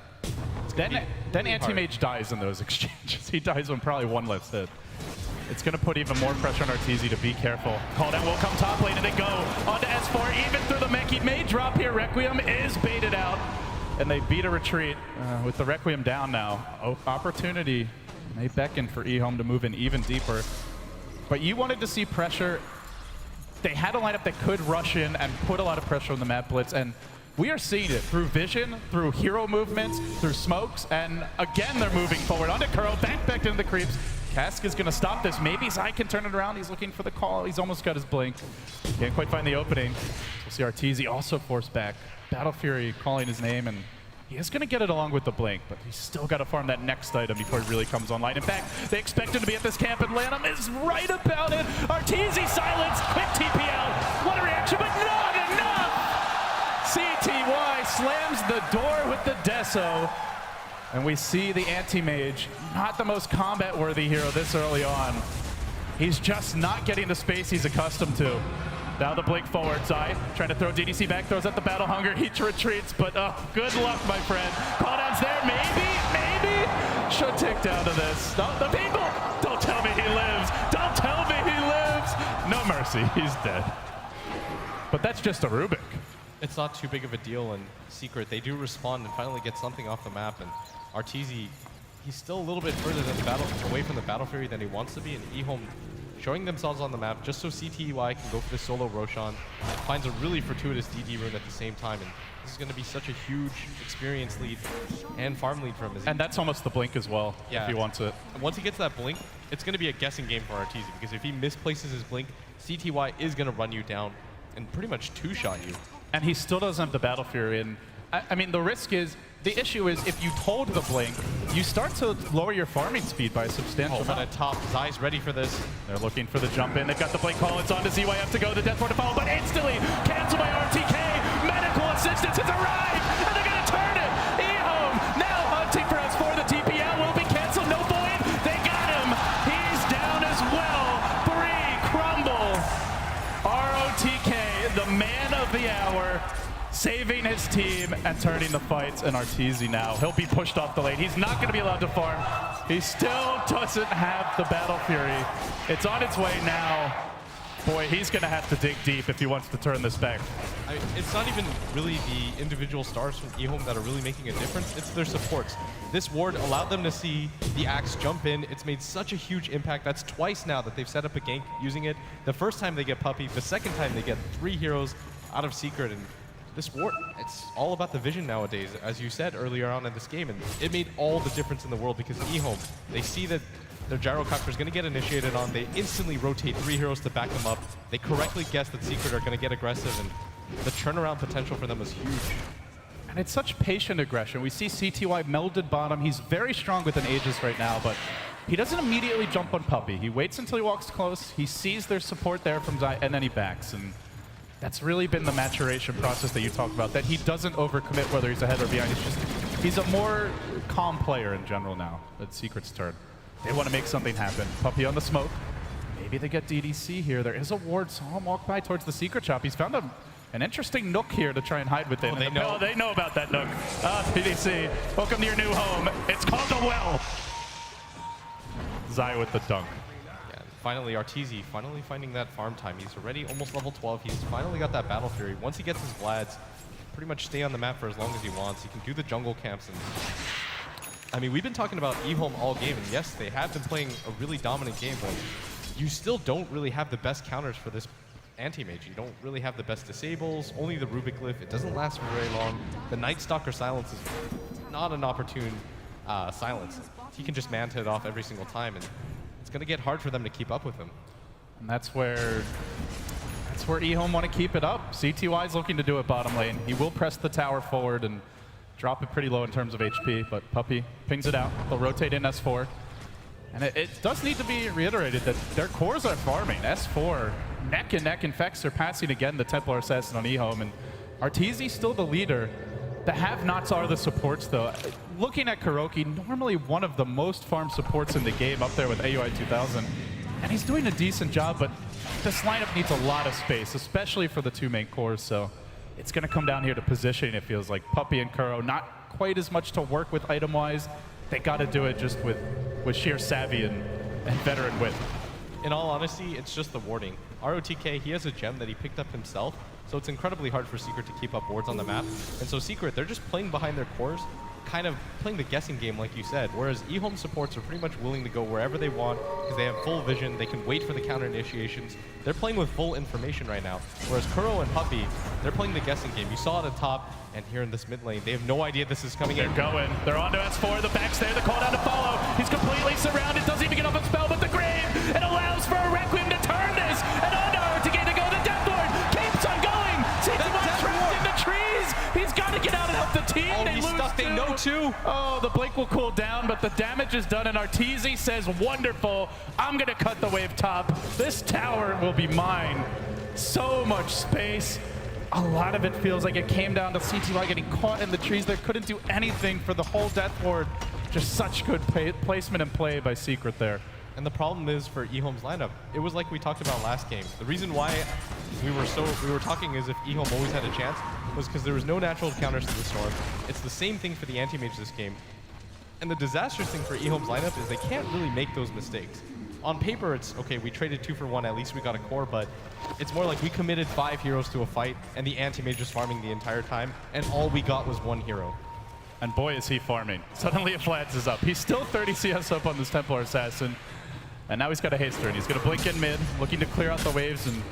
then Anti-Mage dies in those exchanges. He dies when probably 1 less hit. It's going to put even more pressure on Arteezy to be careful. Call down will come top lane, and they go onto S4, even through the mech. He may drop here. Requiem is baited out, and they beat a retreat with the Requiem down now. Oh, opportunity may beckon for EHOME to move in even deeper. But you wanted to see pressure. They had a lineup that could rush in and put a lot of pressure on the map blitz, and we are seeing it through vision, through hero movements, through smokes, and again they're moving forward. Onto Kuro, back into the creeps. Cask is going to stop this. Maybe Zai can turn it around. He's looking for the call. He's almost got his blink. Can't quite find the opening. We'll see Arteezy also forced back. Battle Fury calling his name, and he is going to get it along with the blink, but he's still got to farm that next item before he really comes online. In fact, they expect him to be at this camp, and Lanham is right about it. Arteezy silenced. Quick TP out. What a reaction, but not enough! CTY slams the door with the Deso. And we see the Anti-Mage, not the most combat-worthy hero this early on. He's just not getting the space he's accustomed to. Now the blink forward, Zai trying to throw DDC back, throws out the Battle Hunger, he retreats, but good luck, my friend. Calldown's there, maybe? Should tick down to this. No, the people! Don't tell me he lives! Don't tell me he lives! No mercy, he's dead. But that's just a Rubik. It's not too big of a deal, and Secret, they do respond and finally get something off the map, and Arteezy, he's still a little bit further away from the Battle Fury than he wants to be, and EHOME showing themselves on the map just so CTY can go for the solo Roshan. It finds a really fortuitous DD rune at the same time, and this is going to be such a huge experience lead and farm lead for him. And that's almost the blink as well, if he wants it. And once he gets that blink, it's going to be a guessing game for Arteezy, because if he misplaces his blink, CTY is going to run you down and pretty much two-shot you. And he still doesn't have the Battle Fury, and I mean, the risk is the issue is if you hold the blink, you start to lower your farming speed by a substantial Oh, but amount. at top, Zai's ready for this. They're looking for the jump in. They've got the blink call. It's on to ZYF to go. The death ward to follow, but instantly canceled by RTK. Medical assistance has arrived, and they're going to turn it. EHOME now hunting for S4. The TPL will be canceled. No Void. They got him. He's down as well. 3 crumble. ROTK, the man of the hour, saving his team and turning the fights. And Arteezy now, he'll be pushed off the lane. He's not going to be allowed to farm. He still doesn't have the Battle Fury. It's on its way now. Boy, he's going to have to dig deep if he wants to turn this back. It's not even really the individual stars from EHOME that are really making a difference. It's their supports. This ward allowed them to see the Axe jump in. It's made such a huge impact. That's twice now that they've set up a gank using it. The first time they get Puppey, the second time they get 3 heroes out of Secret. And this ward, it's all about the vision nowadays, as you said earlier on in this game. And it made all the difference in the world because EHOME, they see that their gyrocopter is going to get initiated on. They instantly rotate 3 heroes to back them up. They correctly guess that Secret are going to get aggressive, and the turnaround potential for them is huge. And it's such patient aggression. We see CTY melded bottom. He's very strong with an Aegis right now, but he doesn't immediately jump on Puppey. He waits until he walks close. He sees their support there from Zai, and then he backs. And that's really been the maturation process that you talked about, that he doesn't overcommit whether he's ahead or behind. He's a more calm player in general now. That's Secret's turn. They want to make something happen. Puppey on the smoke. Maybe they get DDC here. There is a ward. Saw him walk by towards the Secret shop. He's found an interesting nook here to try and hide within. Oh, they know. They know about that nook. DDC, welcome to your new home. It's called the well. Zai with the dunk. Yeah, finally, Arteezy finally finding that farm time. He's already almost level 12. He's finally got that Battle Fury. Once he gets his Vlads, pretty much stay on the map for as long as he wants. He can do the jungle camps. And I mean, we've been talking about EHOME all game, and yes, they have been playing a really dominant game, but you still don't really have the best counters for this anti-mage. You don't really have the best disables, only the Rubik Glyph. It doesn't last for very long. The Night Stalker silence is not an opportune silence. He can just manta it off every single time, and it's going to get hard for them to keep up with him. And that's where EHOME want to keep it up. CTY's looking to do it bottom lane. He will press the tower forward and drop it pretty low in terms of HP, but Puppey pings it out. They'll rotate in S4. And it does need to be reiterated that their cores are farming. S4, neck and neck, in fact, surpassing again the Templar Assassin on EHOME. And Arteezy still the leader. The have-nots are the supports, though. Looking at Kuroki, normally one of the most farmed supports in the game, up there with AUI 2000. And he's doing a decent job, but this lineup needs a lot of space, especially for the 2 main cores. So it's going to come down here to positioning, it feels like. Puppey and Kuro, not quite as much to work with item-wise. They got to do it just with sheer savvy and veteran wit. In all honesty, it's just the warding. ROTK, he has a gem that he picked up himself, so it's incredibly hard for Secret to keep up wards on the map. And so Secret, they're just playing behind their cores, kind of playing the guessing game like you said, whereas EHOME supports are pretty much willing to go wherever they want because they have full vision, they can wait for the counter initiations. They're playing with full information right now, whereas Kuro and Puppey, they're playing the guessing game. You saw it at top, and here in this mid lane, they have no idea this is coming in. They're going. They're on to S4. The back's there. The call down to follow. He's completely surrounded. Doesn't even get off a spell, but the grave. It allows for a Requiem to turn this. And on to RTK to go. The Death Lord keeps on going. CT1 trapped in the trees. He's got to get out and help the team. Oh, they he's lose stuck. They know too. Oh, the blink will cool down, but the damage is done. And Arteezy says, wonderful. I'm going to cut the wave top. This tower will be mine. So much space. A lot of it feels like it came down to CTY getting caught in the trees. They couldn't do anything for the whole Death Ward. Just such good placement and play by Secret there. And the problem is for EHOME's lineup, it was like we talked about last game. The reason why we were talking as if EHOME always had a chance was because there was no natural counters to the Storm. It's the same thing for the anti-mage this game. And the disastrous thing for EHOME's lineup is they can't really make those mistakes. On paper, it's, okay, we traded 2 for 1, at least we got a core, but it's more like we committed 5 heroes to a fight, and the anti-mage was farming the entire time, and all we got was 1 hero. And boy, is he farming. Suddenly, Vlads is up. He's still 30 CS up on this Templar Assassin, and now he's got a haster, and he's going to blink in mid, looking to clear out the waves, and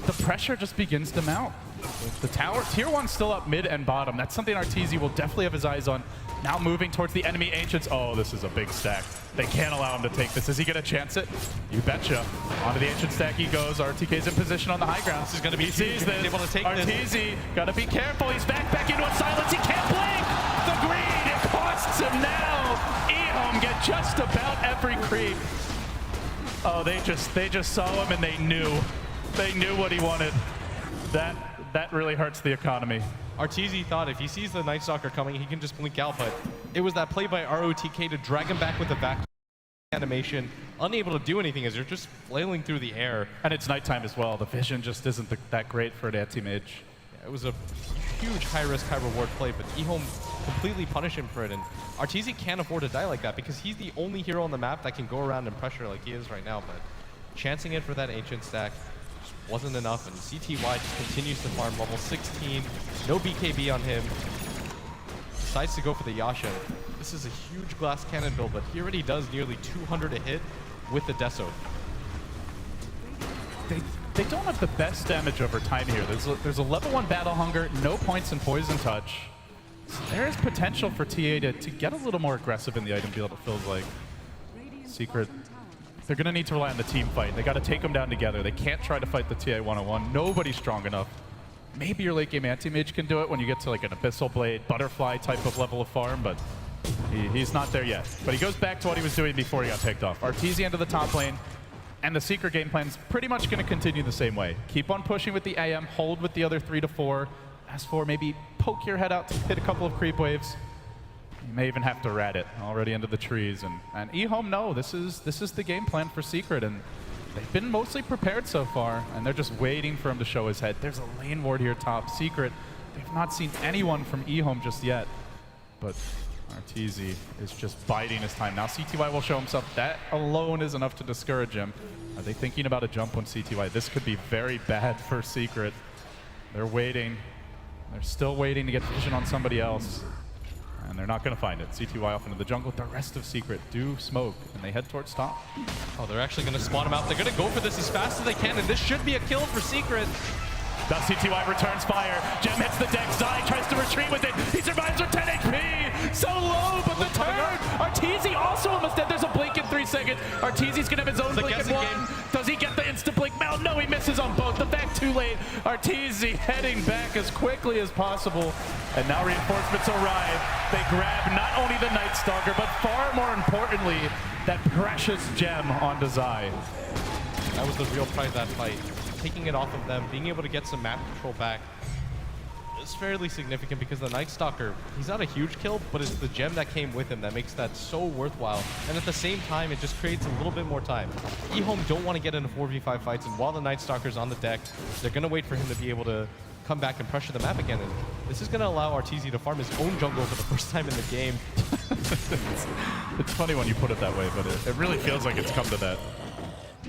the pressure just begins to mount. The tower, tier 1's still up mid and bottom. That's something Arteezy will definitely have his eyes on. Now moving towards the enemy Ancients. Oh, this is a big stack. They can't allow him to take this. Is he going to chance it? You betcha. Onto the Ancient stack he goes. RTK's in position on the high ground. This is going to be he sees this. Able to take Arteezy, got to be careful. He's back into a silence. He can't blink. The greed busts, and now EHOME get just about every creep. Oh, they just saw him and they knew. They knew what he wanted. That really hurts the economy. Arteezy thought if he sees the Night Stalker coming, he can just blink out, but it was that play by ROTK to drag him back with the back animation, unable to do anything as you're just flailing through the air. And it's nighttime as well. The vision just isn't that great for an anti-mage. Yeah, it was a huge high-risk, high-reward play, but EHOME completely punished him for it, and Arteezy can't afford to die like that because he's the only hero on the map that can go around and pressure like he is right now, but chancing it for that Ancient stack just wasn't enough, and CTY just continues to farm level 16, no BKB on him, decides to go for the Yasha. This is a huge glass cannon build, but he already does nearly 200 a hit with the Deso. They don't have the best damage over time here. There's a level 1 Battle Hunger, no points in Poison Touch. So there is potential for TA to get a little more aggressive in the item field, it feels like. Secret, they're going to need to rely on the team fight. They got to take them down together. They can't try to fight the TA 101. Nobody's strong enough. Maybe your late game anti-mage can do it when you get to like an Abyssal Blade, Butterfly type of level of farm, but he's not there yet. But he goes back to what he was doing before he got picked off. Arteezy into the top lane, and the Secret game plan's pretty much going to continue the same way. Keep on pushing with the AM, hold with the other 3 to 4. As for maybe poke your head out to hit a couple of creep waves. You may even have to rat it already into the trees. And EHOME, no, this is the game plan for Secret, and they've been mostly prepared so far, and they're just waiting for him to show his head. There's a lane ward here top. Secret, they've not seen anyone from EHOME just yet, but Arteezy is just biding his time. Now CTY will show himself. That alone is enough to discourage him. Are they thinking about a jump on CTY? This could be very bad for Secret. They're waiting. They're still waiting to get vision on somebody else. And they're not going to find it. CTY off into the jungle. The rest of Secret do smoke, and they head towards top. Oh, they're actually going to spawn him out. They're going to go for this as fast as they can, and this should be a kill for Secret. Now CTY returns fire. Gem hits the deck. Zai tries to retreat with it. He survives with 10 HP. So low, but the turn. Arteezy also almost dead. There's a blink in 3 seconds. Arteezy's going to have his own blink in 1. Does he get the instant blink? No, he misses on both. The back too late. Arteezy heading back as quickly as possible. And now reinforcements arrive. They grab not only the Night Stalker, but far more importantly, that precious gem onto Zai. That was the real prize of that fight. Taking it off of them, being able to get some map control back is fairly significant because the Night Stalker, he's not a huge kill, but it's the gem that came with him that makes that so worthwhile. And at the same time, it just creates a little bit more time. EHOME don't want to get into 4v5 fights, and while the Night Stalker's on the deck, they're going to wait for him to be able to come back and pressure the map again. And this is going to allow Arteezy to farm his own jungle for the first time in the game. It's funny when you put it that way, but it really feels like it's come to that.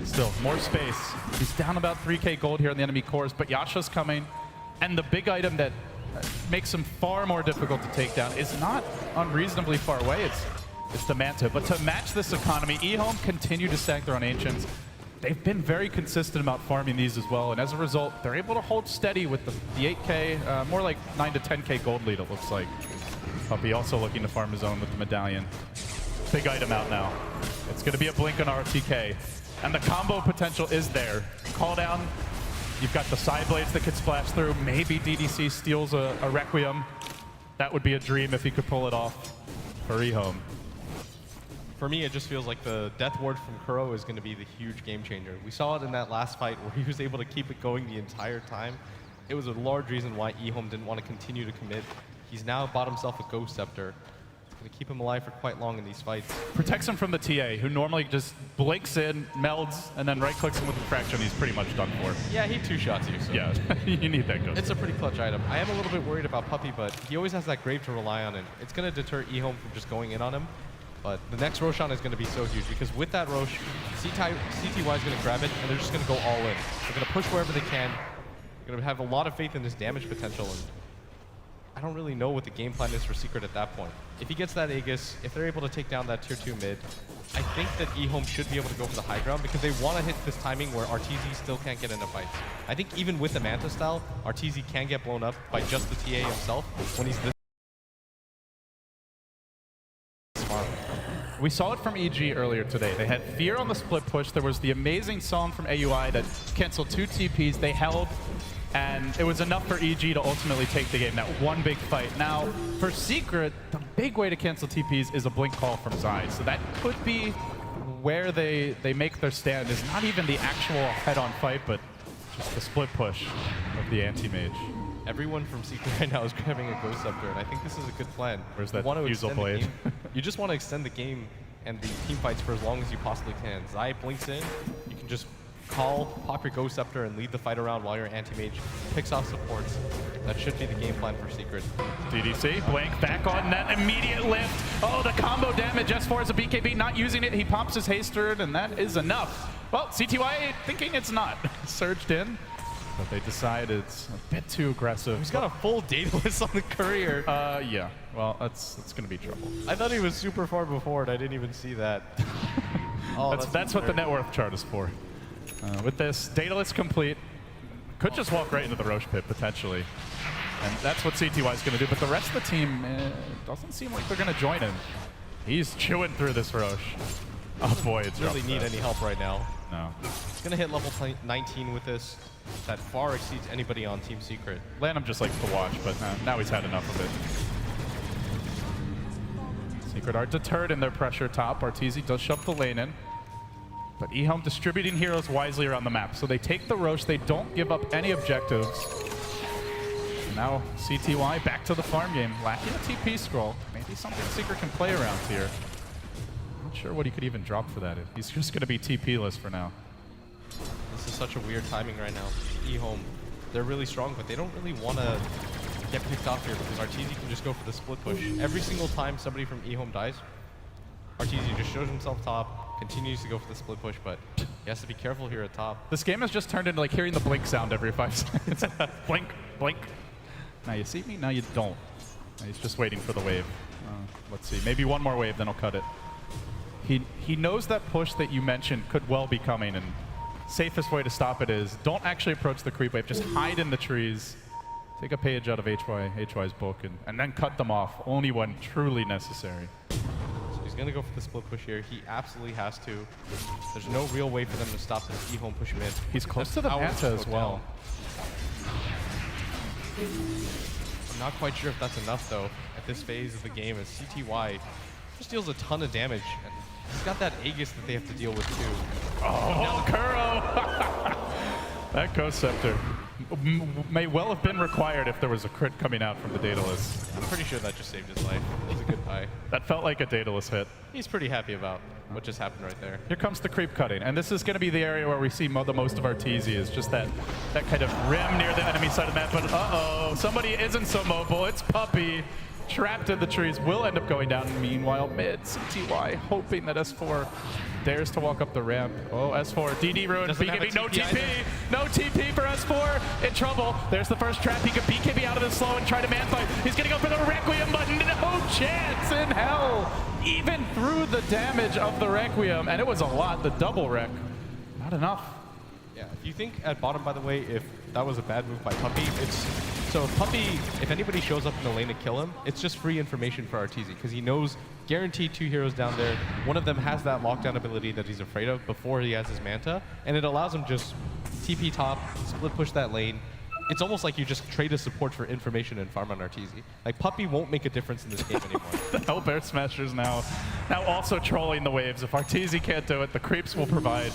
Still, more space. He's down about 3k gold here in the enemy cores, but Yasha's coming. And the big item that makes him far more difficult to take down is not unreasonably far away. It's the Manta. But to match this economy, EHOME continue to stack their own Ancients. They've been very consistent about farming these as well, and as a result, they're able to hold steady with the 8k, more like 9 to 10k gold lead, it looks like. Puppey also looking to farm his own with the medallion. Big item out now. It's going to be a blink on RTK. And the combo potential is there. Call down. You've got the side blades that could splash through. Maybe DDC steals a Requiem. That would be a dream if he could pull it off for EHOME. For me, it just feels like the Death Ward from Kuro is going to be the huge game changer. We saw it in that last fight where he was able to keep it going the entire time. It was a large reason why EHOME didn't want to continue to commit. He's now bought himself a Ghost Scepter. Going to keep him alive for quite long in these fights. Protects him from the TA, who normally just blinks in, melds, and then right-clicks him with Refraction. He's pretty much done for. Yeah, he two-shots you, so. Yeah, you need that Ghost. It's a pretty clutch item. I am a little bit worried about Puppey, but he always has that Grave to rely on, and it's going to deter EHOME from just going in on him. But the next Roshan is going to be so huge, because with that Rosh, CTY is going to grab it, and they're just going to go all in. They're going to push wherever they can. They're going to have a lot of faith in his damage potential, and I don't really know what the game plan is for Secret at that point. If he gets that Aegis, if they're able to take down that tier 2 mid, I think that EHOME should be able to go for the high ground because they want to hit this timing where Arteezy still can't get into fights. I think even with the Manta style, Arteezy can get blown up by just the TA himself when he's this smart. We saw it from EG earlier today. They had fear on the split push. There was the amazing song from AUI that canceled 2 TPs. They held, and it was enough for EG to ultimately take the game. That one big fight. Now, for Secret, the big way to cancel TPs is a blink call from Zai. So that could be where they make their stand. Is not even the actual head-on fight, but just the split push of the anti-mage. Everyone from Secret right now is grabbing a Ghost Scepter, and I think this is a good plan. Where's that You want to fusel extend the blade? game. You just want to extend the game and the team fights for as long as you possibly can. Zai blinks in, you can just call, pop your Ghost Scepter, and lead the fight around while your anti-mage picks off supports. That should be the game plan for Secret. DDC, blink, back on that immediate lift. Oh, the combo damage. S4 is a BKB, not using it. He pops his hastered, and that is enough. Well, CTY thinking it's not. Surged in, but they decide it's a bit too aggressive. He's got a full Daedalus on the courier. Yeah. Well, that's going to be trouble. I thought he was super far before, and I didn't even see that. Oh, That's what the net worth chart is for. With this, Daedalus complete. Could just walk right into the Roche pit, potentially. And that's what CTY is going to do, but the rest of the team doesn't seem like they're going to join him. He's chewing through this Roche. Oh boy, it's really need any help right now. No. He's going to hit level 19 with this. That far exceeds anybody on Team Secret. Lanham just likes to watch, but now he's had enough of it. Secret are deterred in their pressure top. Arteezy does shove the lane in. But EHOME distributing heroes wisely around the map. So they take the Roche, they don't give up any objectives. And now CTY back to the farm game. Lacking a TP scroll. Maybe something Secret can play around here. Not sure what he could even drop for that. He's just going to be TP-less for now. This is such a weird timing right now. EHOME, they're really strong, but they don't really want to get picked off here because Arteezy can just go for the split push. Every single time somebody from EHOME dies, Arteezy just shows himself top, continues to go for the split push, but he has to be careful here at top. This game has just turned into like hearing the blink sound every 5 seconds. Blink, blink. Now you see me, now you don't. Now he's just waiting for the wave. Let's see, maybe one more wave, then he'll cut it. He knows that push that you mentioned could well be coming, and safest way to stop it is don't actually approach the creep wave, just hide in the trees. Take a page out of HY's book and then cut them off, only when truly necessary. So he's going to go for the split push here. He absolutely has to. There's no real way for them to stop this EHOME push him in. He's close to the Manta as well. I'm not quite sure if that's enough, though, at this phase of the game, as CTY just deals a ton of damage. And he's got that Aegis that they have to deal with, too. Oh, Kuro! That Ghost Scepter may well have been required if there was a crit coming out from the Daedalus. I'm pretty sure that just saved his life. It was a good buy. That felt like a Daedalus hit. He's pretty happy about what just happened right there. Here comes the creep cutting, and this is going to be the area where we see the most of Arteezy, is just that kind of rim near the enemy side of the map. But uh-oh, somebody isn't so mobile. It's Puppey, trapped in the trees, will end up going down. Meanwhile, mid, CTY hoping that S4 dares to walk up the ramp. Oh, S4, DD ruined, BKB, no TP, no TP for S4, in trouble. There's the first trap, he could BKB out of the slow and try to man fight. He's gonna go for the Requiem button, no chance in hell, even through the damage of the Requiem, and it was a lot, the double Rec, not enough. Yeah, if you think at bottom, by the way, if that was a bad move by Puppey, so if Puppey, if anybody shows up in the lane to kill him, it's just free information for Arteezy, because he knows guaranteed 2 heroes down there. One of them has that lockdown ability that he's afraid of before he has his Manta, and it allows him just TP top, split push that lane. It's almost like you just trade a support for information and farm on Arteezy. Like, Puppey won't make a difference in this game anymore. The Hellbear Smashers now also trolling the waves. If Arteezy can't do it, the creeps will provide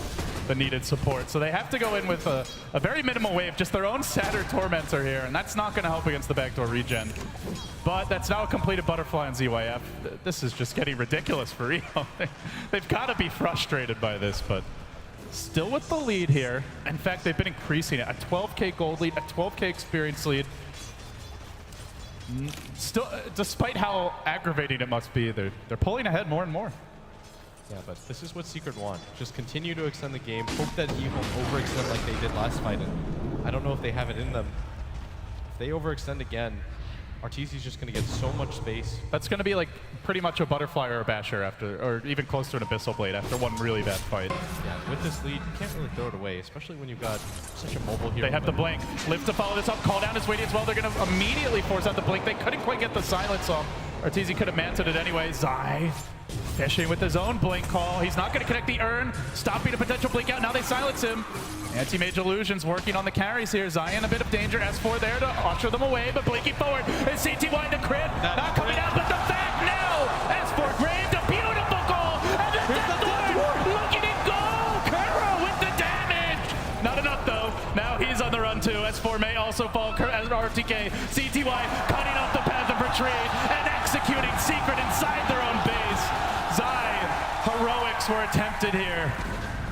the needed support. So they have to go in with a very minimal wave, just their own Satyr Tormentor here, and that's not going to help against the backdoor regen. But that's now a completed Butterfly on ZYF. This is just getting ridiculous for EHOME. They've got to be frustrated by this, but still with the lead here. In fact, they've been increasing it. A 12k gold lead, a 12k experience lead. Still, despite how aggravating it must be, they're pulling ahead more and more. Yeah, but this is what Secret want. Just continue to extend the game. Hope that EHOME overextend like they did last fight. And I don't know if they have it in them. If they overextend again, Arteezy's just going to get so much space. That's going to be like pretty much a Butterfly or a Basher after, or even close to an Abyssal Blade after one really bad fight. Yeah, with this lead, you can't really throw it away, especially when you've got such a mobile hero. They have the blink. Live to follow this up. Call down is waiting as well. They're going to immediately force out the blink. They couldn't quite get the silence off. Arteezy could have manted it anyway. Zai Fishing with his own blink call. He's not going to connect the urn, stopping a potential blink out. Now they silence him. Anti-Mage Illusions working on the carries here. Zion a bit of danger. S4 there to usher them away, but blinking forward. It's CTY the crit. Not coming out, but the fact now. S4 Graved, a beautiful goal. And the Death Lord looking at goal. Kuro with the damage. Not enough though. Now he's on the run too. S4 may also fall as an RTK. CTY cutting off the path of retreat and executing Secret inside their own base. Heroics were attempted here,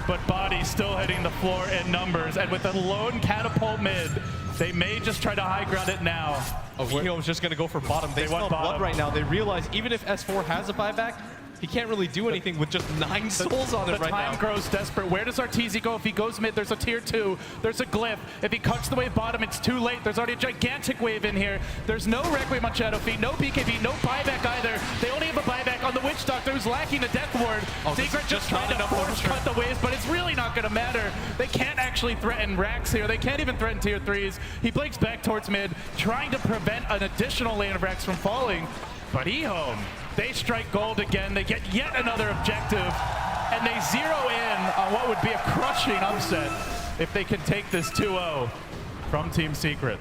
but Body still hitting the floor in numbers, and with a lone catapult mid, they may just try to high ground it now. Oh, EHOME's just going to go for bottom. They smell blood right now. They realize even if S4 has a buyback, he can't really do anything with just 9 souls on it right now. The time grows desperate. Where does Arteezy go? If he goes mid, there's a tier 2. There's a glyph. If he cuts the wave bottom, it's too late. There's already a gigantic wave in here. There's no Requiem on Shadow Feet, no BKB, no buyback either. They only have a buyback on the Witch Doctor, who's lacking a Death Ward. Secret just trying to force cut the waves, but it's really not going to matter. They can't actually threaten racks here. They can't even threaten tier 3s. He blinks back towards mid, trying to prevent an additional lane of racks from falling. But EHOME, they strike gold again. They get yet another objective, and they zero in on what would be a crushing upset if they can take this 2-0 from Team Secret.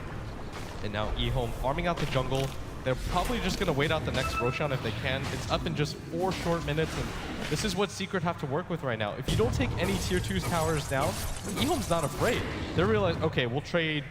And now EHOME farming out the jungle. They're probably just going to wait out the next Roshan if they can. It's up in just 4 short minutes, and this is what Secret have to work with right now. If you don't take any tier 2 towers down, EHOME's not afraid. They realize, okay, we'll trade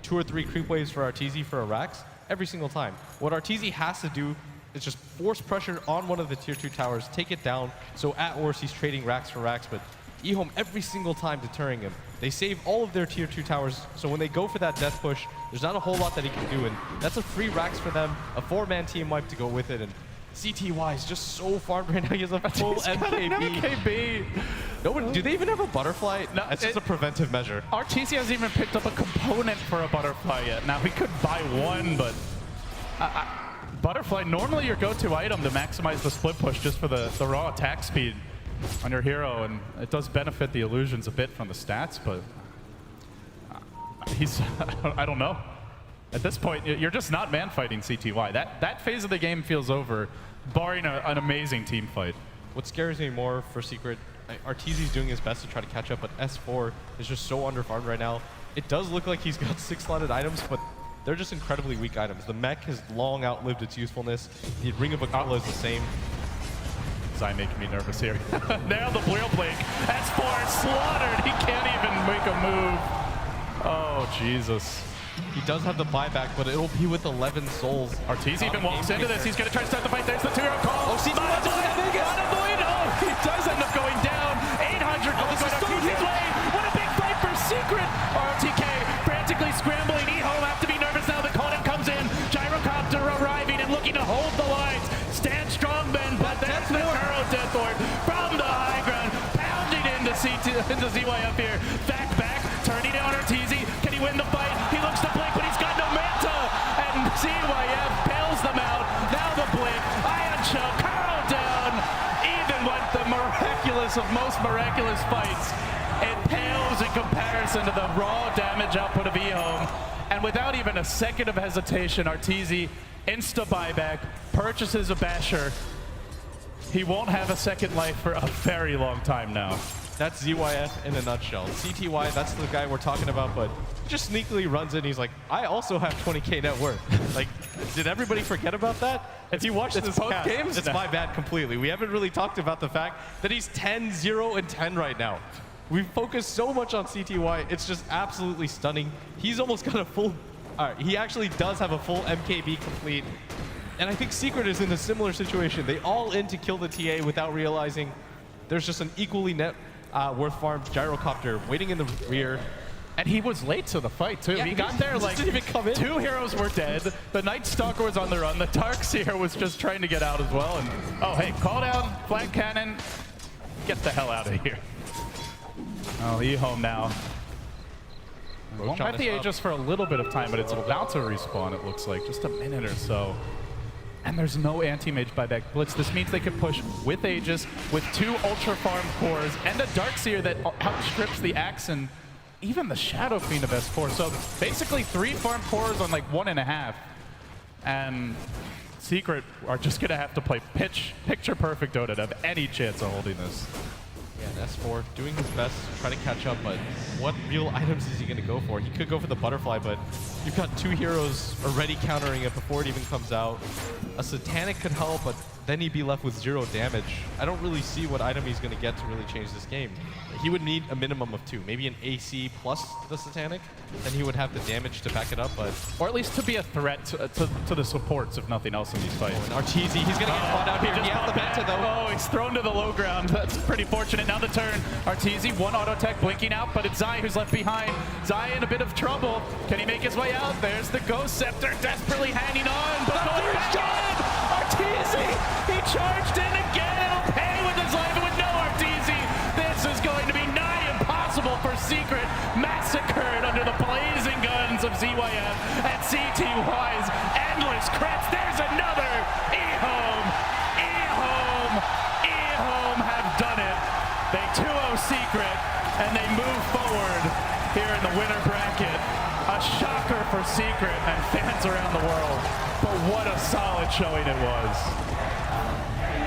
2 or 3 creep waves for Arteezy for a Rax every single time. What Arteezy has to do is just force pressure on one of the tier 2 towers, take it down, so at worst he's trading racks for racks, but EHOME every single time deterring him. They save all of their tier 2 towers, so when they go for that death push, there's not a whole lot that he can do, and that's a free racks for them, a 4-man team wipe to go with it, and CTY is just so farmed right now. He has a full MKB. No one, do they even have a butterfly? No, it's just a preventive measure. Arteezy hasn't even picked up a component for a butterfly yet. Now, he could buy one, but butterfly, normally your go-to item to maximize the split push just for the raw attack speed on your hero, and it does benefit the illusions a bit from the stats, but he's, I don't know. At this point, you're just not man-fighting CTY. That phase of the game feels over, barring an amazing team fight. What scares me more for Secret, Arteezy's doing his best to try to catch up, but S4 is just so underfarmed right now. It does look like he's got 6-slotted items, but they're just incredibly weak items. The mech has long outlived its usefulness. The Ring of Akala is the same. Zai making me nervous here. Now the Blue Blink. S4 slaughtered. He can't even make a move. Oh, Jesus. He does have the buyback, but it'll be with 11 souls. Arteezy even walks into this. He's going to try to start the fight. There's the 2-hero call. Oh, CTY he does end up going down. 800 goes on Arteezy's way. What a big fight for Secret. RTK frantically scrambling. EHOME have to be nervous now. The Conan comes in. Gyrocopter arriving and looking to hold the lines. Stand strong, Ben, but there's the Kuro Death Lord from the high ground, pounding into ZYF here. Back, turning on Arteezy. Can he win the fight? He looks to blink, but he's got no manta. And ZYF bails them out. Now the blink. Ion Shell, Kuro down. Even with the miraculous of most miraculous fights, it pales in comparison to the raw damage output of EHOME. And without even a second of hesitation, Arteezy insta buyback, purchases a basher. He won't have a second life for a very long time now. That's ZYF in a nutshell. CTY, that's the guy we're talking about, but he just sneakily runs in. He's like, I also have 20K net worth. Like, did everybody forget about that? If you watch this both cast, games it's now. my bad completely. We haven't really talked about the fact that he's 10, 0, and 10 right now. We've focused so much on CTY. It's just absolutely stunning. He's almost got a full... All right, he actually does have a full MKB complete. And I think Secret is in a similar situation. They all in to kill the TA without realizing there's just an equally net worth farmed Gyrocopter waiting in the rear. And he was late to the fight, too. Yeah, he got there like didn't even come in. 2 heroes were dead. The Night Stalker was on the run. The Darkseer was just trying to get out as well. And oh, hey, call down, flank cannon. Get the hell out of here. Oh, EHOME now. Won't have the Aegis for a little bit of time, but it's about to respawn, it looks like. Just a minute or so. And there's no anti-mage buyback blitz. This means they could push with Aegis, with 2 ultra farm cores, and a Darkseer that outstrips the Axe and even the Shadow Fiend of S4. So basically 3 farm cores on like 1.5. And Secret are just going to have to play picture perfect Dota to have any chance of holding this. Yeah, and S4 doing his best to try to catch up, but what real items is he going to go for? He could go for the butterfly, but you've got 2 heroes already countering it before it even comes out. A Satanic could help, but then he'd be left with 0 damage. I don't really see what item he's going to get to really change this game. He would need a minimum of 2, maybe an AC plus the Satanic, then he would have the damage to back it up, but... Or at least to be a threat to the supports, if nothing else, in these fights. And Arteezy, he's going to get caught out here. He has the Manta, though. Oh, he's thrown to the low ground. That's pretty fortunate. Now the turn. Arteezy, 1 auto tech blinking out, but it's Zai who's left behind. Zai in a bit of trouble. Can he make his way out? There's the Ghost Scepter desperately hanging on, but going back in! Arteezy, he charged in again. It'll pay with his life, and with no Arteezy, this is going to be nigh impossible for Secret. Massacred under the blazing guns of ZYF and CTY's endless crits. There's another EHOME. EHOME. EHOME have done it. They 2-0 Secret, and they move forward here in the winner bracket. A shocker for Secret and fans around the world. But what a solid showing it was.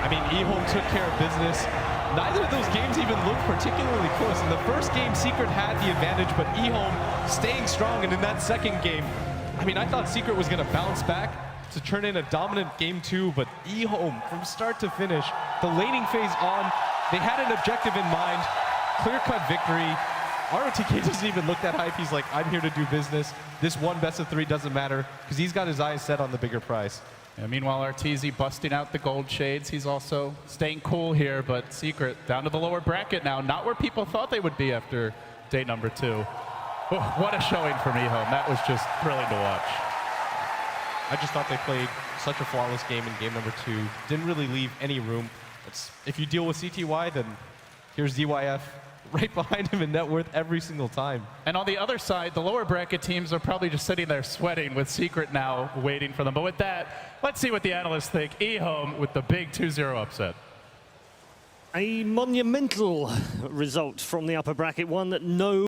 I mean, EHOME took care of business. Neither of those games even looked particularly close. In the first game, Secret had the advantage, but EHOME staying strong. And in that second game, I mean, I thought Secret was going to bounce back to turn in a dominant game 2, but EHOME, from start to finish, the laning phase on, they had an objective in mind, clear-cut victory. ROTK doesn't even look that hype. He's like, I'm here to do business. This one best of 3 doesn't matter, because he's got his eyes set on the bigger prize. Yeah, meanwhile, Arteezy busting out the gold shades. He's also staying cool here, but Secret down to the lower bracket now. Not where people thought they would be after day number 2. Oh, what a showing from EHOME. That was just thrilling to watch. I just thought they played such a flawless game in game number 2. Didn't really leave any room. If you deal with CTY, then here's ZYF right behind him in net worth every single time. And on the other side, the lower bracket teams are probably just sitting there sweating with Secret now waiting for them. But with that, let's see what the analysts think. EHOME with the big 2-0 upset. A monumental result from the upper bracket, one that no